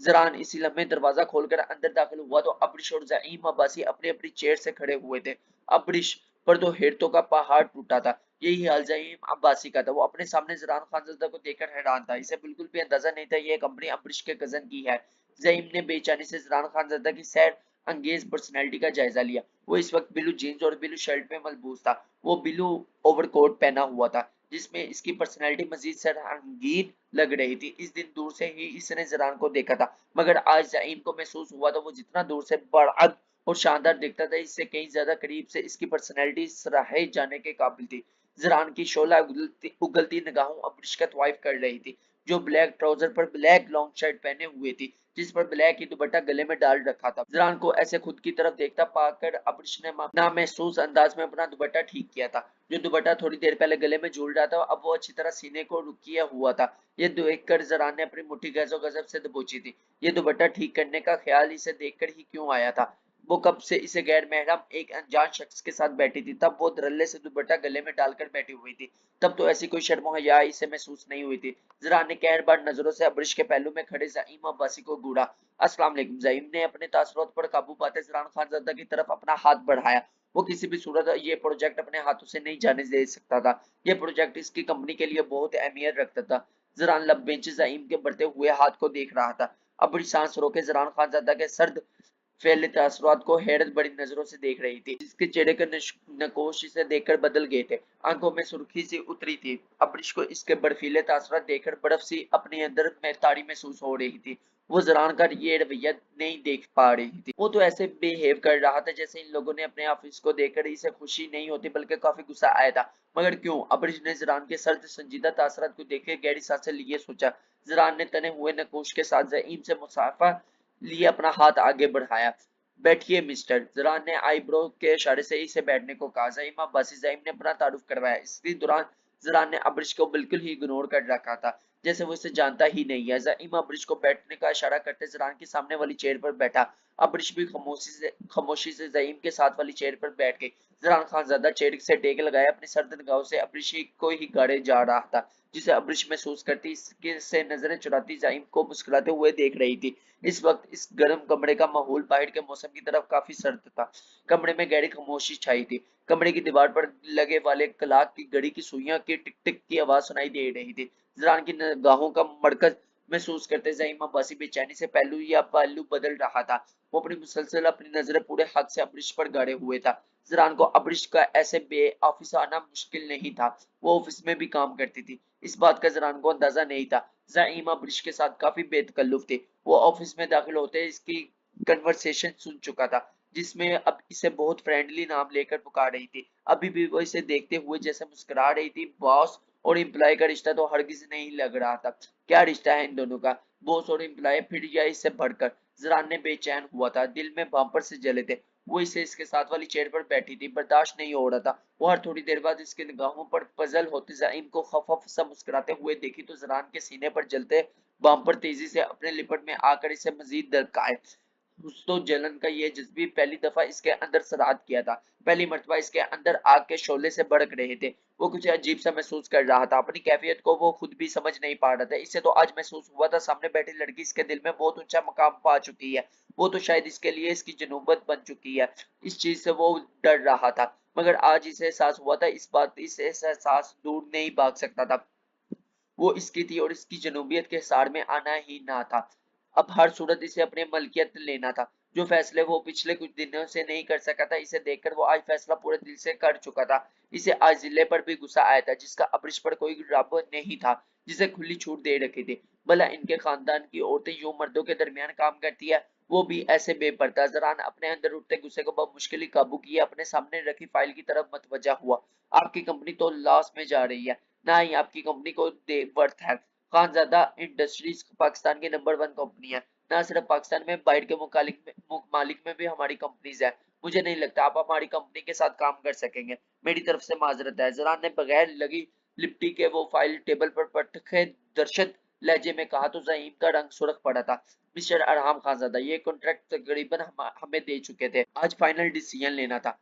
जरान इसी लम्हे दरवाजा खोलकर अंदर दाखिल हुआ तो अब्रिश और ज़ईम अब्बासी अपनी अपनी चेयर से खड़े हुए थे। अब्रिश पर तो हेरतों का पहाड़ टूटा था। यही हाल ज़ईम अब्बासी का था। वो अपने सामने जरान खानजादा को देखकर हैरान था। इसे बिल्कुल भी अंदाजा नहीं था यह कंपनी अब्रिश के कजन की है। ज़ईम ने बेचैनी से जरान खानजादा की सैर अंगेज पर्सनैलिटी का जायजा लिया। वो इस वक्त ब्लू जीन्स और ब्लू शर्ट में मलबूस था। वो ब्लू ओवरकोट पहना हुआ था, जिसमें इसकी पर्सनैलिटी मजीद रंगीन लग रही थी। इस दिन दूर से ही इसने जरान को देखा था, मगर आज ज़ईम को महसूस हुआ था वो जितना दूर से बड़ा और शानदार दिखता था, इससे कहीं ज्यादा करीब से इसकी पर्सनैलिटी सराहे जाने के काबिल थी। जरान की शोला उगलती निगाहों अब्रिश का तवाइफ कर रही थी, जो ब्लैक ट्राउजर पर ब्लैक लॉन्ग शर्ट पहने हुए थी, जिस पर ब्लैक ही दुपट्टा गले में डाल रखा था। जरान को ऐसे खुद की तरफ देखता पाकर अब्रिश ने ना महसूस अंदाज में अपना दुपट्टा ठीक किया था। जो दुपट्टा थोड़ी देर पहले गले में झूल रहा था, अब वो अच्छी तरह सीने को रुकिया हुआ था। ये देखकर जरान ने अपनी मुट्ठी गैसो गजब से दबोची थी। ये दुपट्टा ठीक करने का ख्याल इसे देखकर ही क्यों आया था? वो कब से इसे गैर महरम एक अनजान शख्स के साथ बैठी थी। तब वो धड़ल्ले से दुपट्टा गले में डालकर बैठी हुई थी। तब तो ऐसी कोई शर्म हया इसे महसूस नहीं हुई थी। जरान ने कहरबार नजरों से अब्रिश के पहलू में खड़े ज़ईम अब्बासी को घूरा। अस्सलाम वालेकुम। ज़ईम ने अपने तासुरात पर काबू पाते जरान खानजादा की तरफ अपना हाथ बढ़ाया। वो किसी भी सूरत ये प्रोजेक्ट अपने हाथों से नहीं जाने दे सकता था। ये प्रोजेक्ट इसकी कंपनी के लिए बहुत अहमियत रखता था। जरान लब बेंच ज़ईम के बढ़ते हुए हाथ को देख रहा था। अब्रिश सांस रोके जरान खानजादा के सर्द फैले तासुरात को हैरत बड़ी नजरों से देख रही थी। इसके चेहरे के नकोश इसे देखकर बदल गए थे। आंखों में सुर्खी सी उतरी थी। अब्रिश को इसके बर्फीले तासुरात देखकर बर्फ सी अपने अंदर में ताड़ी महसूस हो रही थी। वो जरान का ये रवैया नहीं देख पा रही थी। वो तो ऐसे बिहेव कर रहा था जैसे इन लोगों ने अपने ऑफिस को देखकर इसे खुशी नहीं होती बल्कि काफी गुस्सा आया था। मगर क्यों? अब्रिश ने जरान के सर्द संजीदा तासुरात को देखे गहरी सांसें लिए सोचा। जरान ने तने हुए नकोश के साथ ज़ईम से मुसाफा लिए अपना हाथ आगे बढ़ाया। बैठिए मिस्टर। जरान ने आईब्रो के इशारे से इसे बैठने को कहा। ज़ईम अब्बासी ज़ईम ने अपना तारुफ करवाया। इसी दौरान जरान ने अब्रिश को बिल्कुल ही इग्नोर कर रखा था। जैसे वो इसे जानता ही नहीं है। ज़ईम अब्रिश को बैठने का इशारा करते ज़रान के सामने वाली चेयर पर बैठा। अब्रिश भी खामोशी से ज़ईम के साथ वाली चेयर पर बैठ गई। ज़रान खानज़ादा चेयर से टेक लगाए अपनी सर्द निगाहों से अब्रिश को ही गाड़े जा रहा था, जिसे अब्रिश महसूस करती इसके से नजरें चुराती ज़ईम को मुस्कुराते हुए देख रही थी। इस वक्त इस गर्म कमरे का माहौल बाहर के मौसम की तरफ काफी सर्द था। कमरे में गहरी खामोशी छाई थी। कमरे की दीवार पर लगे वाले क्लॉक की घड़ी की सुइयां की टिक टिक की आवाज सुनाई दे रही थी। ज़रान की निगाहों का मरकज महसूस करते ज़ईम अब्बासी बेचैनी से पहलू या पहलू बदल रहा था। वो अपनी नजरें पूरे हक से अब्रिश पर गाड़े हुए था। ज़रान को अब्रिश का ऐसे बेऑफिस आना मुश्किल नहीं था। वो ऑफिस में भी काम करती थी, इस बात का ज़रान को अंदाजा नहीं था। ज़ईम अब्रिश के साथ काफी बेतकल्लुफ थे। वो ऑफिस में दाखिल होते इसकी कन्वर्सेशन सुन चुका था, जिसमें अब इसे बहुत फ्रेंडली नाम लेकर पुकार रही थी। अभी भी वो इसे देखते हुए जैसे मुस्कुरा रही थी। बॉस और एम्प्लॉय का रिश्ता तो हरगिज नहीं लग रहा था। क्या रिश्ता है इन दोनों का, बॉस और एम्प्लॉय, फिर या इससे बढ़कर? ज़रान ने बेचैन हुआ था, दिल में बम्पर से जले थे। वो इसे इसके साथ वाली चेयर पर बैठी थी, बर्दाश्त नहीं हो रहा था। वो हर थोड़ी देर बाद इसके निगाहों पर पजल होते ज़ईम को खफफ सा मुस्कुराते हुए देखी तो ज़रान के सीने पर जलते बम्पर तेजी से अपने लिपट में आकर इसे मजीद दरकाए। तो जलन का ये जज्बी पहली दफा इसके अंदर सराद किया था। पहली मर्तबा इसके अंदर आग के शोले से भड़क रहे थे। वो कुछ अजीब सा महसूस कर रहा था। अपनी कैफियत को वो खुद भी समझ नहीं पा रहा था। इसे तो आज महसूस हुआ था सामने बैठी लड़की इसके दिल में बहुत ऊंचा मकाम पा चुकी है। वो तो शायद इसके लिए इसकी जनूबत बन चुकी है। इस चीज से वो डर रहा था, मगर आज इसे एहसास हुआ था इस एहसास दूर नहीं भाग सकता था। वो इसकी थी और इसकी जनूबियत के हिसार में आना ही ना था। अब हर सूरत इसे अपने मलकियत लेना था। जो फैसले वो पिछले कुछ दिनों से नहीं कर सका था, इसे देखकर वो आज फैसला पूरे दिल से कर चुका था। इसे आज जिले पर भी गुस्सा आया था, जिसका अब्रिश पर कोई रब नहीं था, जिसे खुली छूट दे रखी थी। भला इनके खानदान की औरतें यूं मर्दों के दरमियान काम करती है, वो भी ऐसे बेपर्दा। ज़रान अपने अंदर उठते गुस्से को बहुत मुश्किल काबू किए अपने सामने रखी फाइल की तरफ मतवजा हुआ। आपकी कंपनी तो लॉस में जा रही है, ना ही आपकी कंपनी को वर्थ है। खानजादा इंडस्ट्रीज पाकिस्तान की नंबर 1 कंपनी है। ना सिर्फ पाकिस्तान में, बाहर के मालिक में भी हमारी कंपनीज है। मुझे नहीं लगता आप हमारी कंपनी के साथ काम कर सकेंगे। मेरी तरफ से माजरत है। ज़रान ने बगैर लगी लिपटी के वो फाइल टेबल पर पटखे दर्शत लहजे में कहा तो ज़ईम का रंग सुर्ख पड़ा था। मिस्टर अरहम खानजादा, ये कॉन्ट्रैक्ट तकरीबन हमें दे चुके थे। आज फाइनल डिसीजन लेना था।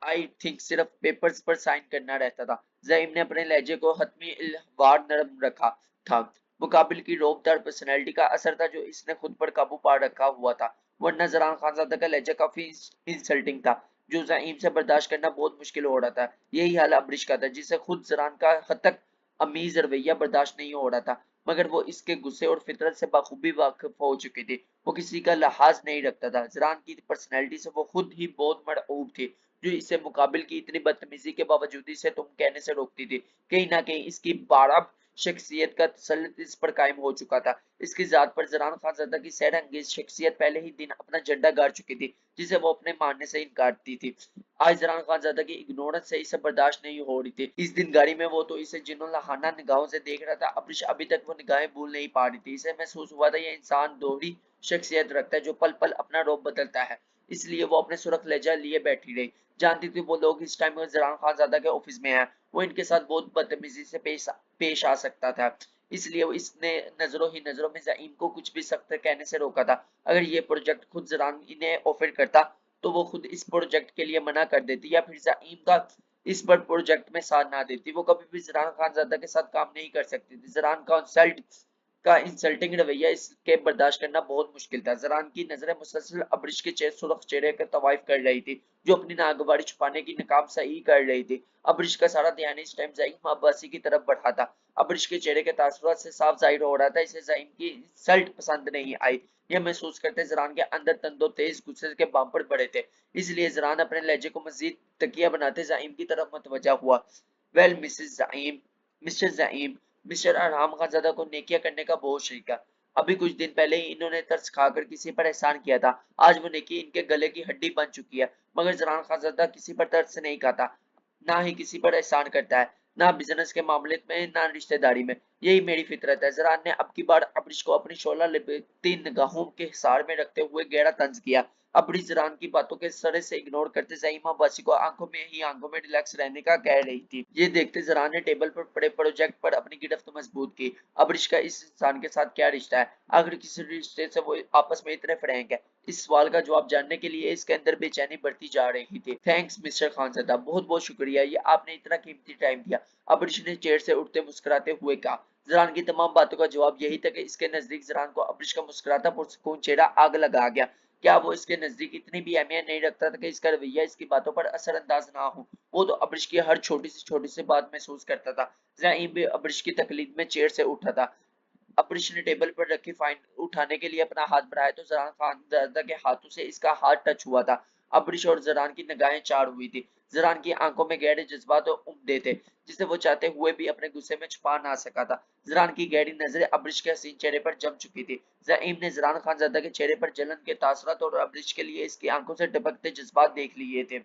आई थिंक सिर्फ पेपर्स पर साइन करना रहता था। ज़ईम ने अपने लहजे को हतमी इल्वार नरम रखा था। मुकाबिल की रौबदार पर्सनैलिटी का असर था जो इसने खुद पर काबू पा रखा हुआ था, वरना ज़रान खानज़ादा का लहजा काफी इंसल्टिंग था, जो ज़ईम से बर्दाश्त करना बहुत मुश्किल हो रहा था। यही हाल अब्रिश का था, जिसे खुद ज़रान का हद तक अमीज रवैया बर्दाश्त नहीं हो रहा था, मगर वो इसके गुस्से और फितरत से बखूबी वाकिफ हो चुकी थी। वो किसी का लिहाज नहीं रखता था। ज़रान की पर्सनैलिटी से वो खुद ही बहुत मरऊब थी, जो इससे मुकाबिल की इतनी बदतमीजी के बावजूद इसे तुम कहने से रोकती थी। कहीं ना कहीं इसकी बारह शख्सियत का तसल्लुत इस पर कायम हो चुका था। इसकी जात पर ज़रान खानज़ादा की सैर अंगेज शख्सियत पहले ही दिन अपना झंडा गाड़ चुकी थी, जिसे वो अपने मानने से इनकारती थी। आज ज़रान खानज़ादा की इग्नोरेंस से इसे बर्दाश्त नहीं हो रही थी। इस दिन गाड़ी में वो तो इसे जिन्हों लहाना निगाहों से देख रहा था, अब्रिश अभी तक वो निगाहें भूल नहीं पा रही थी। इसे महसूस हुआ था ये इंसान दोहरी शख्सियत रखता है, जो पल पल अपना रूप बदलता है। इसलिए वो अपने सुरख लहजा लिए बैठी रही। जानती थी वो लोग इस टाइम में ज़रान खानज़ादा के ऑफिस में हैं, वो इनके साथ बहुत बदतमीजी से पेश आ सकता था। इसलिए वो इसने नजरों ही नजरों में ज़ईम को कुछ भी सख्त कहने से रोका था। अगर ये प्रोजेक्ट खुद ज़रान इन्हें ऑफर करता तो वो खुद इस प्रोजेक्ट के लिए मना कर देती, या फिर ज़ईम का इस पर प्रोजेक्ट में साथ ना देती। वो कभी भी ज़रान खानज़ादा के साथ काम नहीं कर सकती थी। ज़रान का इंसल्टिंग रवैया इसके बर्दाश्त करना बहुत मुश्किल था। ज़रान की नजरें मुसलसल अब्रिश के सुर्ख चेहरे का तवाइफ कर रही थी, जो अपनी नागवारी छुपाने की नाकाम सही कर रही थी। अब्रिश का सारा ध्यान इस टाइम ज़ईम अब्बासी की तरफ बढ़ा था। अब्रिश के चेहरे के तासुरात से साफ जाहिर हो रहा था इसे ज़ईम की इंसल्ट पसंद नहीं आई। यह महसूस करते ज़रान के अंदर तंदो तेज गुस्से के बांपड़ बढ़े थे। इसलिए ज़रान अपने लहजे को मजीद तकिया बनाते ज़ईम की तरफ मुतवज्जा हुआ। Well Mrs Zaeem, Mr Zaeem, Mr Arham Khanzada को नेकियां करने का बहुत शौक है। अभी कुछ दिन पहले ही इन्होंने तरस खाकर किसी पर एहसान किया था। आज वो नेकी इनके गले की हड्डी बन चुकी है। मगर ज़रान खानज़ादा किसी पर तरस नहीं खाता, ना ही किसी पर एहसान करता है, ना बिजनेस के मामले में, ना रिश्तेदारी में। यही मेरी फितरत है। ज़रान ने अब की बार अब्रिश को अपनी शोला लिपटी निगाहों के हिसार में रखते हुए गहरा तंज किया। अबरी जरान की बातों के सरे से इग्नोर करते ज़ाइमा अब्बासी को आंखों में रिलैक्स रहने का कह रही थी। ये देखते जरान ने टेबल पर पड़े प्रोजेक्ट पर अपनी गिरफ्त मजबूत की। अबरिश का इस इंसान के साथ क्या रिश्ता है? आखिर किसी रिश्ते से वो आपस में इतने फ्रैंक है? इस सवाल का जवाब जानने के लिए इसके अंदर बेचैनी बढ़ती जा रही थी। थैंक्स मिस्टर खानज़ादा, बहुत बहुत शुक्रिया, ये आपने इतना कीमती टाइम दिया। अबरिश ने चेयर से उठते मुस्कुराते हुए कहा। जरान की तमाम बातों का जवाब यही था कि इसके नजदीक जरान को अबरिश का मुस्कुराता पुरसुकून चेहरा आग लगा गया। क्या वो इसके नजदीक इतनी भी अहमियत नहीं रखता था कि इसका रवैया इसकी बातों पर असरअंदाज ना हो? वो तो अबरिश की हर छोटी सी बात महसूस करता था। ज़ाइम भी अबरिश की तकलीद में चेयर से उठा था। अबरिश ने टेबल पर रखी फाइल उठाने के लिए अपना हाथ बढ़ाया तो जरान खानज़ादा के हाथों से इसका हाथ टच हुआ था। अबरिश और जरान की निगाहें चार हुई थी। जरान की आंखों में गहरे जज्बात और उम्मीदें थे, जिसे वो चाहते हुए भी अपने गुस्से में छुपा ना सका था। जरान की गहरी नजरें अबरिश के हसीन चेहरे पर जम चुकी थी। ज़ाइम ने जरान खानज़ादा के चेहरे पर जलन के तासरात और अबरिश के लिए इसकी आंखों से टपकते जज्बात देख लिए थे।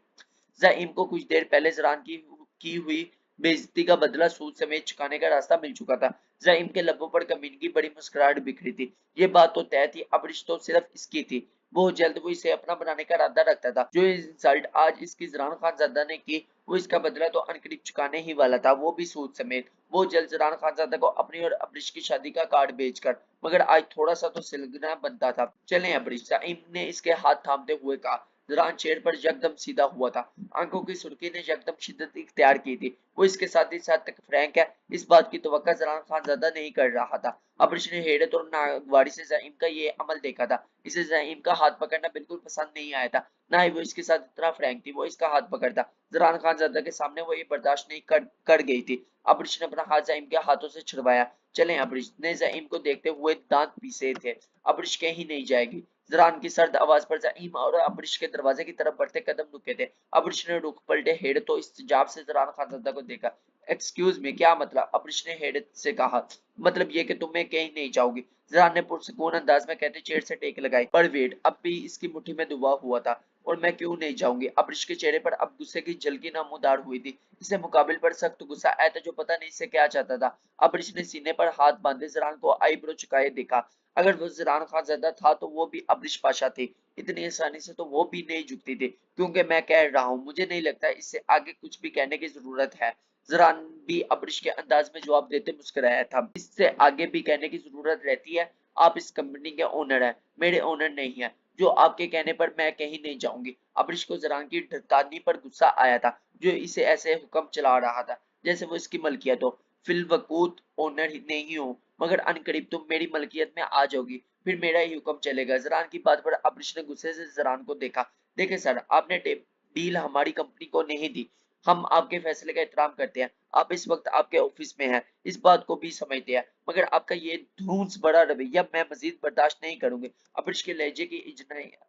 ज़ाइम को कुछ देर पहले जरान की हुई बेइज्जती का बदला सूद समेत चुकाने का रास्ता मिल चुका था। ज़ाइम के लबों पर कमीनगी बड़ी मुस्कुराहट बिखरी थी। ये बात तो तय थी, अबरिश तो सिर्फ इसकी थी। बहुत जल्द वो इसे अपना बनाने का इरादा रखता था। जो इंसल्ट आज इसकी जरान खानज़ादा ने की, वो इसका बदला तो अनकरीब चुकाने ही वाला था, वो भी सूद समेत। वो जल्द जरान खानज़ादा को अपनी और अबरिश की शादी का कार्ड भेजकर, मगर आज थोड़ा सा तो सिलगना बनता था। चलें अबरिश, ज़ाइम ने इसके हाथ थामते हुए कहा। जरान चेयर पर यकदम सीधा हुआ था। आंखों की सुर्खी ने यकदम शिद्दत इख्तियार की थी। वो इसके साथ इस हद तक फ्रैंक है, इस बात की तवक्का जरान खानज़ादा नहीं कर रहा था। अबरिश ने हैरत और नागवारी से ज़ाइम का ये अमल देखा था। इसे ज़ाइम का हाथ पकड़ना बिल्कुल पसंद नहीं आया था। ना ही वो इसके साथ इतना फ्रैंक थी, वो इसका हाथ पकड़ता। जरान खानज़ादा के सामने वो ये बर्दाश्त नहीं कर गई थी। अबरिश ने अपना हाथ ज़ाइम के हाथों से छुड़वाया। चलें अबरिश ने ज़ाइम को देखते हुए दांत पीसे थे। अबरिश कहीं नहीं जाएगी। जरान की सर्द आवाज पर ज़ाइम और अबरिश के दरवाजे की तरफ बढ़ते कदम रुके थे। अबरिश ने रुख पलटे हैरत तो इस्तजाब से जरान खानज़ादा को देखा। एक्सक्यूज मी, क्या मतलब? अबरिश ने हैरत से कहा। मतलब ये कि तुम कहीं नहीं जाओगी, जरान ने पुरसुकून अंदाज में कहते चेयर से टेक लगाई। पर वेट, अब भी इसकी मुट्ठी में दुबा हुआ था। और मैं क्यों नहीं जाऊंगी? अबरिश के चेहरे पर अब गुस्से की झलकी नमूदार हुई थी। इसे मुकाबिल पर सख्त गुस्सा आया था, जो पता नहीं इससे क्या चाहता था। अबरिश ने सीने पर हाथ बांधे जरान को आईब्रो चुकाए देखा। अगर वो जरान खानज़ादा था तो वो भी अबरिश पाशा थे। इतनी आसानी से तो वो भी नहीं झुकती थी, क्योंकि मैं कह रहा हूँ, मुझे नहीं लगता इससे आगे कुछ भी कहने की जरूरत है। जरान भी अबरिश के अंदाज में जवाब देते मुस्कुराया था। इससे आगे भी कहने की जरूरत रहती है। आप इस कंपनी के ओनर हैं, मेरे ओनर नहीं है। जो आपके कहने पर मैं कहीं नहीं जाऊंगी। अबरिश को जरान की ढकानी पर गुस्सा आया था, जो इसे ऐसे हुक्म चला रहा था जैसे वो इसकी मलकियत हो। फिलवकूत ओनर ही नहीं हो, मगर अनकरीब तुम मेरी मलकियत में आ जाओगी, फिर मेरा ही हुक्म चलेगा। जरान की बात पर अबरिश ने गुस्से से जरान को देखा। देखे सर, आपने डील हमारी कंपनी को नहीं दी। हम आपके फैसले का एहतराम करते हैं। आप इस वक्त आपके ऑफिस में हैं, इस बात को भी समझते हैं, मगर आपका ये धूंस बड़ा रवैया मैं मजीद बर्दाश्त नहीं करूंगी। अबरिश के लहजे की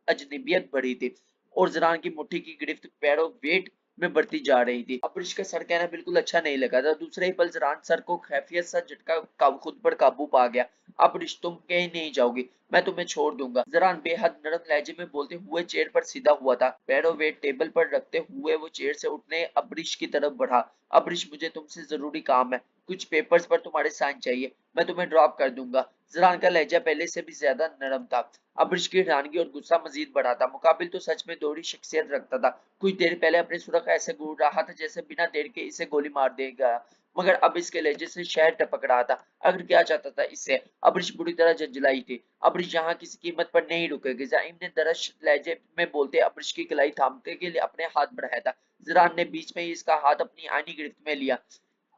अजनबियत बढ़ी थी और जरान की मुट्ठी की गिरफ्त पैरों वेट में बढ़ती जा रही थी। अबरिश का सर कहना बिल्कुल अच्छा नहीं लगा था। दूसरे ही पल जरान सर को खैफियत सा झटका खुद पर काबू पा गया। अबरिश, तुम कहीं नहीं जाओगी, मैं तुम्हें छोड़ दूंगा। जरान बेहद नरम लहजे में बोलते हुए चेयर पर सीधा हुआ था। पैरों वेट टेबल पर रखते हुए वो चेयर से उठने अबरिश की तरफ बढ़ा। अबरिश, मुझे तुमसे जरूरी काम है, कुछ पेपर्स पर तुम्हारे साइन चाहिए, मैं तुम्हें ड्रॉप कर दूंगा। जरान का लहजा पहले से भी ज्यादा नरम था। अबरिश की हैरानगी और गुस्सा मजीद बढ़ा था। मुकाबिल तो सच में दोहरी शख्सियत रखता था। कुछ देर पहले अपने सुरख ऐसे घूर रहा था जैसे बिना देर के इसे गोली मार देगा, मगर अब इसके लहजे से शहर टपक रहा था। अगर क्या चाहता था इससे? अबरिश बुरी तरह झंझलाई थी। अबरिश यहाँ किसी कीमत पर नहीं रुकेगी। ज़ाइम ने दरश लहजे में बोलते अबरिश की कलाई थामने के लिए अपने हाथ बढ़ाया था। जरान ने बीच में ही इसका हाथ अपनी आईनी गिरफ्त में लिया।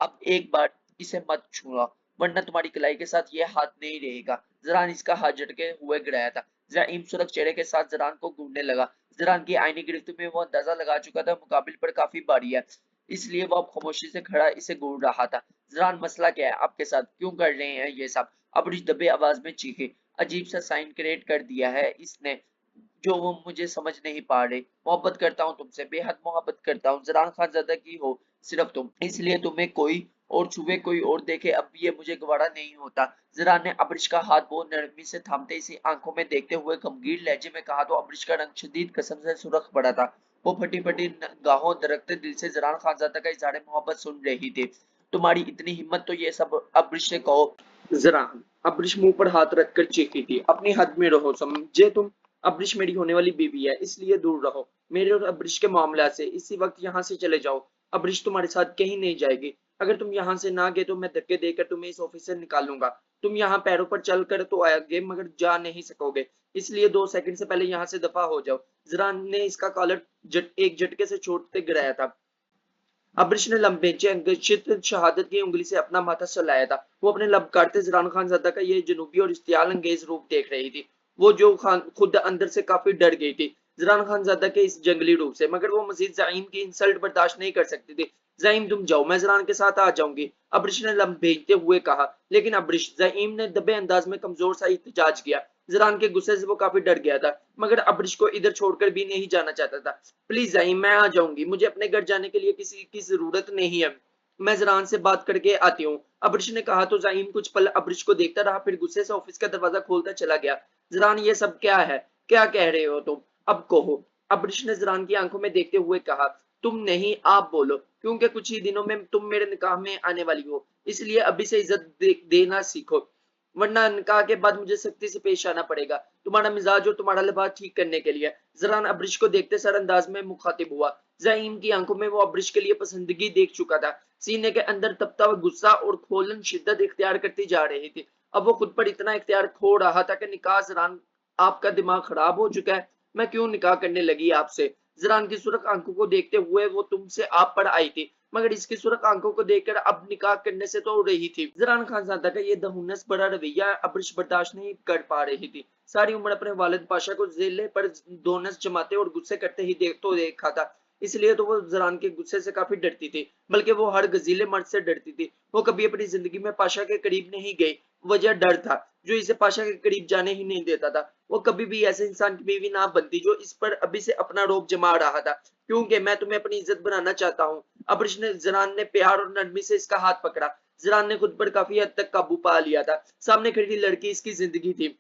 अब एक बार इसे मत छूना, वरना तुम्हारी कलाई के साथ ये हाथ नहीं रहेगा। जरान इसका हाथ झटके हुए गिराया था। ज़ाइम सुरख चेहरे के साथ जरान को घूरने लगा। जरान की आईनी गिरफ्त में वो अंदाजा लगा चुका था मुकाबिल पर काफी भारी है, इसलिए वो अब खामोशी से खड़ा इसे घूर रहा था। जरान, मसला क्या है आपके साथ? क्यों कर रहे हैं ये सब? अबरिश दबे आवाज में चीखे। अजीब सा साइन क्रिएट कर दिया है इसने, जो वो मुझे समझ नहीं पा रहे। मोहब्बत करता हूँ तुमसे, बेहद मोहब्बत करता हूँ। जरान खानज़ादा की हो सिर्फ तुम, इसलिए तुम्हें कोई और छुए, कोई और देखे, अब ये मुझे गवारा नहीं होता। जरान ने अबरिश का हाथ बहुत नरमी से थामते इसे आंखों में देखते हुए गंभीर लहजे में कहा तो अबरिश का रंग शदीद कसम से सुर्ख पड़ा था। वो फटी फटी गाहों दरकते दिल से जरान खानज़ादा का इज़हार मोहब्बत सुन रही थी। तुम्हारी इतनी हिम्मत तो ये सब अबरिश से कहो। जरान, अबरिश मुंह पर हाथ रखकर चीखी थी। अपनी हद में रहो, समझे तुम? अब्रिश मेरी होने वाली बीवी है, इसलिए दूर रहो मेरे और अब्रिश के मामला से। इसी वक्त यहाँ से चले जाओ। अब्रिश तुम्हारे साथ कहीं नहीं जाएगी। अगर तुम यहाँ से ना गए तो मैं धक्के देकर तुम्हें इस ऑफिस से निकालूंगा। तुम यहाँ पैरों पर चल कर तो आगे मगर जा नहीं सकोगे, इसलिए 2 सेकंड से पहले यहाँ से दफा हो जाओ। जरान ने इसका कॉलर एक झटके से छोड़ते गिराया था। अब्रिश ने लंबेचे अंगचित शहादत की उंगली से अपना माथा सहलाया था। वो अपने लब काटते जरान खानजादा का ये जुनूबी और इश्तियाल अंगेज रूप देख रही थी। वो जो खान खुद अंदर से काफी डर गई थी जरान खानजादा के इस जंगली रूप से, मगर वो मजीद जाइम की इंसल्ट बर्दाश्त नहीं कर सकती थी। जाइम तुम जाओ, मैं जरान के साथ आ जाऊंगी, अब्रिश ने लम्ब भेजते हुए कहा। लेकिन अब्रिश, जाइम ने दबे अंदाज में कमजोर सा इhtजाज किया। जरान के गुस्से से वो काफी डर गया था, मगर अब्रिश को इधर छोड़कर भी नहीं जाना चाहता था। प्लीज जाइम, मैं आ जाऊंगी, मुझे अपने घर जाने के लिए किसी की जरूरत नहीं है, मैं जरान से बात करके आती हूँ, अब्रिश ने कहा। तो जाइम कुछ पल अब्रिश को देखता रहा, फिर गुस्से से ऑफिस का दरवाजा खोलता चला गया। जरान, ये सब क्या है? क्या कह रहे हो तुम? अब कहो, अब्रिश ने जरान की आंखों में देखते हुए कहा। तुम नहीं, आप बोलो, क्योंकि कुछ ही दिनों में तुम मेरे निकाह में आने वाली हो, इसलिए अभी से इज्जत देना सीखो, वरना निकाह के बाद मुझे सख्ती से पेश आना पड़ेगा तुम्हारा मिजाज और तुम्हारा लिबास ठीक करने के लिए। जरान अब्रिश को देखते सर अंदाज में मुखातिब हुआ। जाइम की आंखों में वो अब्रिश के लिए पसंदगी देख चुका था। सीने के अंदर तपता हुआ गुस्सा और खोलन शिद्दत इख्तियार करती जा रही थी। अब वो खुद पर इतना इख्तियार खो रहा था कि निकाह, जरान आपका दिमाग खराब हो चुका है, मैं क्यों निकाह करने लगी आपसे? जरान की सुर्ख आंखों को देखते हुए, वो तुमसे आप पर आई थी, मगर इसकी सुर्ख आंखों को देखकर अब निकाह करने से तो रही थी। जरान खानजादा का ये दहुनस बड़ा रवैया अब्रिश बर्दाश्त नहीं कर पा रही थी। सारी उम्र अपने वालिद पाशा को जेले पर दोनस जमाते और गुस्से करते ही देखा था, इसलिए तो वो जरान के गुस्से से काफी डरती थी, बल्कि वो हर गजीले मर्द से डरती थी। वो कभी अपनी जिंदगी में पाशा के करीब नहीं गई, वजह डर था जो इसे पाशा के करीब जाने ही नहीं देता था। वो कभी भी ऐसे इंसान की बीवी ना बनती जो इस पर अभी से अपना रोब जमा रहा था। क्योंकि मैं तुम्हें अपनी इज्जत बनाना चाहता हूँ। अब्रिश ने, जरान ने प्यार और नरमी से इसका हाथ पकड़ा। जरान ने खुद पर काफी हद तक काबू पा लिया था। सामने खड़ी लड़की इसकी जिंदगी थी।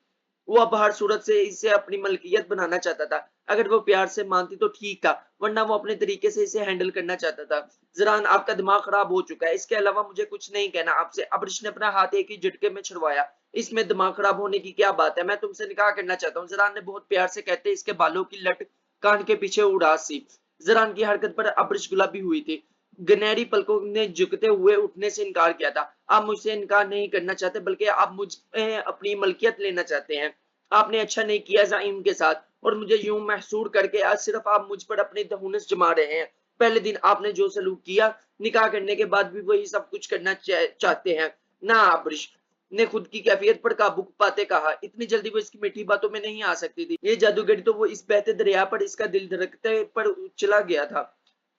वो अब हर सूरत से इसे अपनी मलकियत बनाना चाहता था। अगर वो प्यार से मानती तो ठीक था, वरना वो अपने तरीके से इसे हैंडल करना चाहता था। जरान, आपका दिमाग खराब हो चुका है, इसके अलावा मुझे कुछ नहीं कहना आपसे। अब्रिश ने अपना हाथ एक ही झटके में छुड़वाया। इसमें दिमाग खराब होने की क्या बात है? मैं तुमसे निकाह करना चाहता हूँ, जरान ने बहुत प्यार से कहते इसके बालों की लट कान के पीछे उड़ास सी। जरान की हरकत पर अब्रिश गुलाबी हुई थी। गनहरी पलकों ने झुकते हुए उठने से इनकार किया था। आप मुझसे इनकार नहीं करना चाहते, बल्कि आप मुझ अपनी मलकियत लेना चाहते हैं। आपने अच्छा नहीं किया जाइम के साथ, और मुझे यूं महसूर करके आज सिर्फ आप मुझ पर अपनी दहुनस जमा रहे हैं। पहले दिन आपने जो सलूक किया, निकाह करने के बाद भी वही सब कुछ करना चाहते हैं ना? अब्रिश ने खुद की कैफियत पर काबू पाते कहा। इतनी जल्दी वो इसकी मीठी बातों में नहीं आ सकती थी। ये जादूगरी तो वो इस बहते दरिया पर इसका दिल धड़कते पर चला गया था,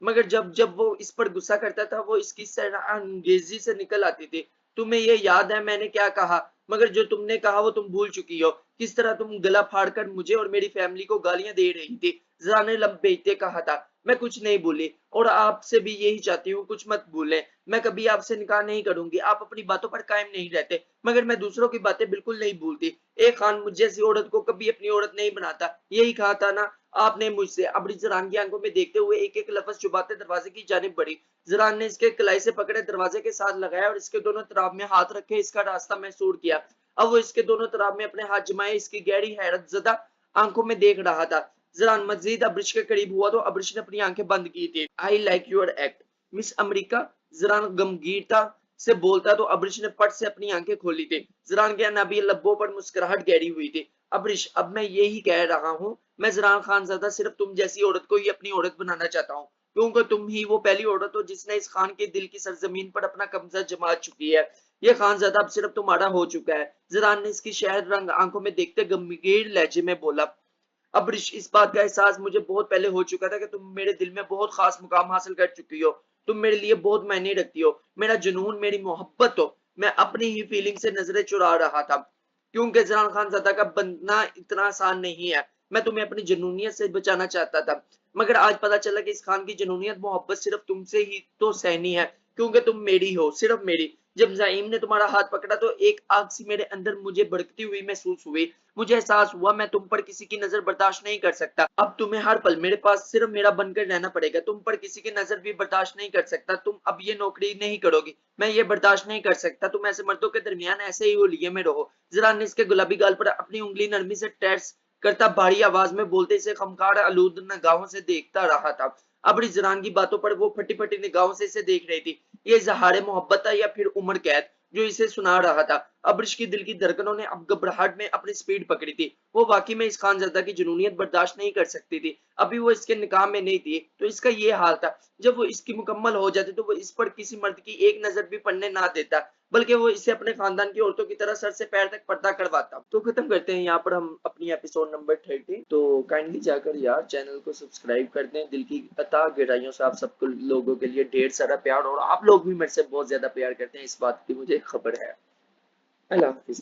मगर जब जब वो इस पर गुस्सा करता था, वो इसकी अंगेजी से निकल आती थी। तुम्हें ये याद है मैंने क्या कहा? मगर जो तुमने कहा वो तुम भूल चुकी हो। किस तरह तुम गला फाड़कर मुझे और मेरी फैमिली को गालियां दे रही थी। जरा ने लबेते कहा था। मैं कुछ नहीं भूली, और आपसे भी यही चाहती हूँ, कुछ मत भूलें। मैं कभी आपसे निकाह नहीं करूंगी। आप अपनी बातों पर कायम नहीं रहते, मगर मैं दूसरों की बातें बिल्कुल नहीं भूलती। एक खान मुझ जैसी औरत को कभी अपनी औरत नहीं बनाता, यही कहा था ना आपने मुझसे? अब्रिश जरान की आंखों में देखते हुए एक एक लफ्ज चुबाते दरवाजे की जानिब बढ़ी। जरान ने इसके कलाई से पकड़े दरवाजे के साथ लगाया और इसके दोनों तरफ में हाथ रखे इसका रास्ता महसूस किया। अब वो इसके दोनों तरफ में अपने हाथ जमाए इसकी गहरी हैरत ज़दा आंखों में देख रहा था। जरान मजीद अब्रिश के करीब हुआ तो अब्रिश ने अपनी आंखें बंद की थी। I like your act Miss America, जरान गमगीनता से बोलता तो अब्रिश ने फट से अपनी आंखें खोली थी। जरान के अनाबी लब्बों पर मुस्कुराहट गहरी हुई थी। अब्रिश, अब मैं यही कह रहा हूँ, मैं जरान खानजादा सिर्फ तुम जैसी औरत को ही अपनी औरत बनाना चाहता हूँ, क्योंकि तुम ही वो पहली औरत हो जिसने इस खान के दिल की सरजमीन पर अपना कब्जा जमा चुकी है। ये खानजादा अब सिर्फ तुम्हारा हो चुका है। जरान ने इसकी शहद रंग आंखों में देखते गंभीर लहजे में बोला। अब्रिश, इस बात का एहसास मुझे बहुत पहले हो चुका था कि तुम मेरे दिल में बहुत खास मुकाम हासिल कर चुकी हो। तुम मेरे लिए बहुत मायने रखती हो, मेरा जुनून, मेरी मोहब्बत हो। मैं अपनी ही फीलिंग से नजरें चुरा रहा था, क्योंकि जरान खानजादा का बनना इतना आसान नहीं है। मैं तुम्हें अपनी जुनूनियत से बचाना चाहता था, मगर आज पता चला कि इस खान की जुनूनियत मोहब्बत सिर्फ तुमसे ही तो सहनी है, क्योंकि तुम मेरी हो, सिर्फ मेरी। जब जाइम ने तुम्हारा हाथ पकड़ा तो एक आग सी मेरे अंदर मुझे भड़कती हुई महसूस हुई। मुझे एहसास हुआ मैं तुम पर किसी की नजर बर्दाश्त नहीं कर सकता। अब तुम्हें हर पल मेरे पास सिर्फ मेरा बनकर रहना पड़ेगा। तुम पर किसी की नजर भी बर्दाश्त नहीं कर सकता। तुम अब ये नौकरी नहीं करोगी, मैं ये बर्दाश्त नहीं कर सकता। तुम ऐसे मर्दों के दरमियान ऐसे ही होलिये में रहो। जरा ने इसके गुलाबी गाल पर अपनी उंगली नरमी से टैर्स करता भारी आवाज में बोलते इसे खमकार आलूद निगाहों से देखता रहा था। अब रिजरान की बातों पर वो फटी फटी निगाहों से इसे देख रही थी। ये इजहार मोहब्बत था या फिर उम्र कैद जो इसे सुना रहा था। अब्रिश की दिल की धड़कनों ने अब घबराहट में अपनी स्पीड पकड़ी थी। वो वाकई में इस खानजदा की जुनूनियत बर्दाश्त नहीं कर सकती थी। अभी वो इसके निकाह में नहीं थी तो इसका ये हाल था। जब वो इसकी मुकम्मल हो जाती तो वो इस पर किसी मर्द की एक नजर भी पड़ने ना देता, बल्कि वो इसे अपने खानदान की औरतों की तरह सर से पैर तक पर्दा करवाता। तो खत्म करते हैं यहाँ पर हम अपनी एपिसोड नंबर 30। तो काइंडली जाकर यार चैनल को सब्सक्राइब कर दें। दिल की अथाह गहराइयों से आप सबको लोगों के लिए ढेर सारा प्यार, और आप लोग भी मेरे से बहुत ज्यादा प्यार करते हैं, इस बात की मुझे खबर है। अल्लाह हाफिज।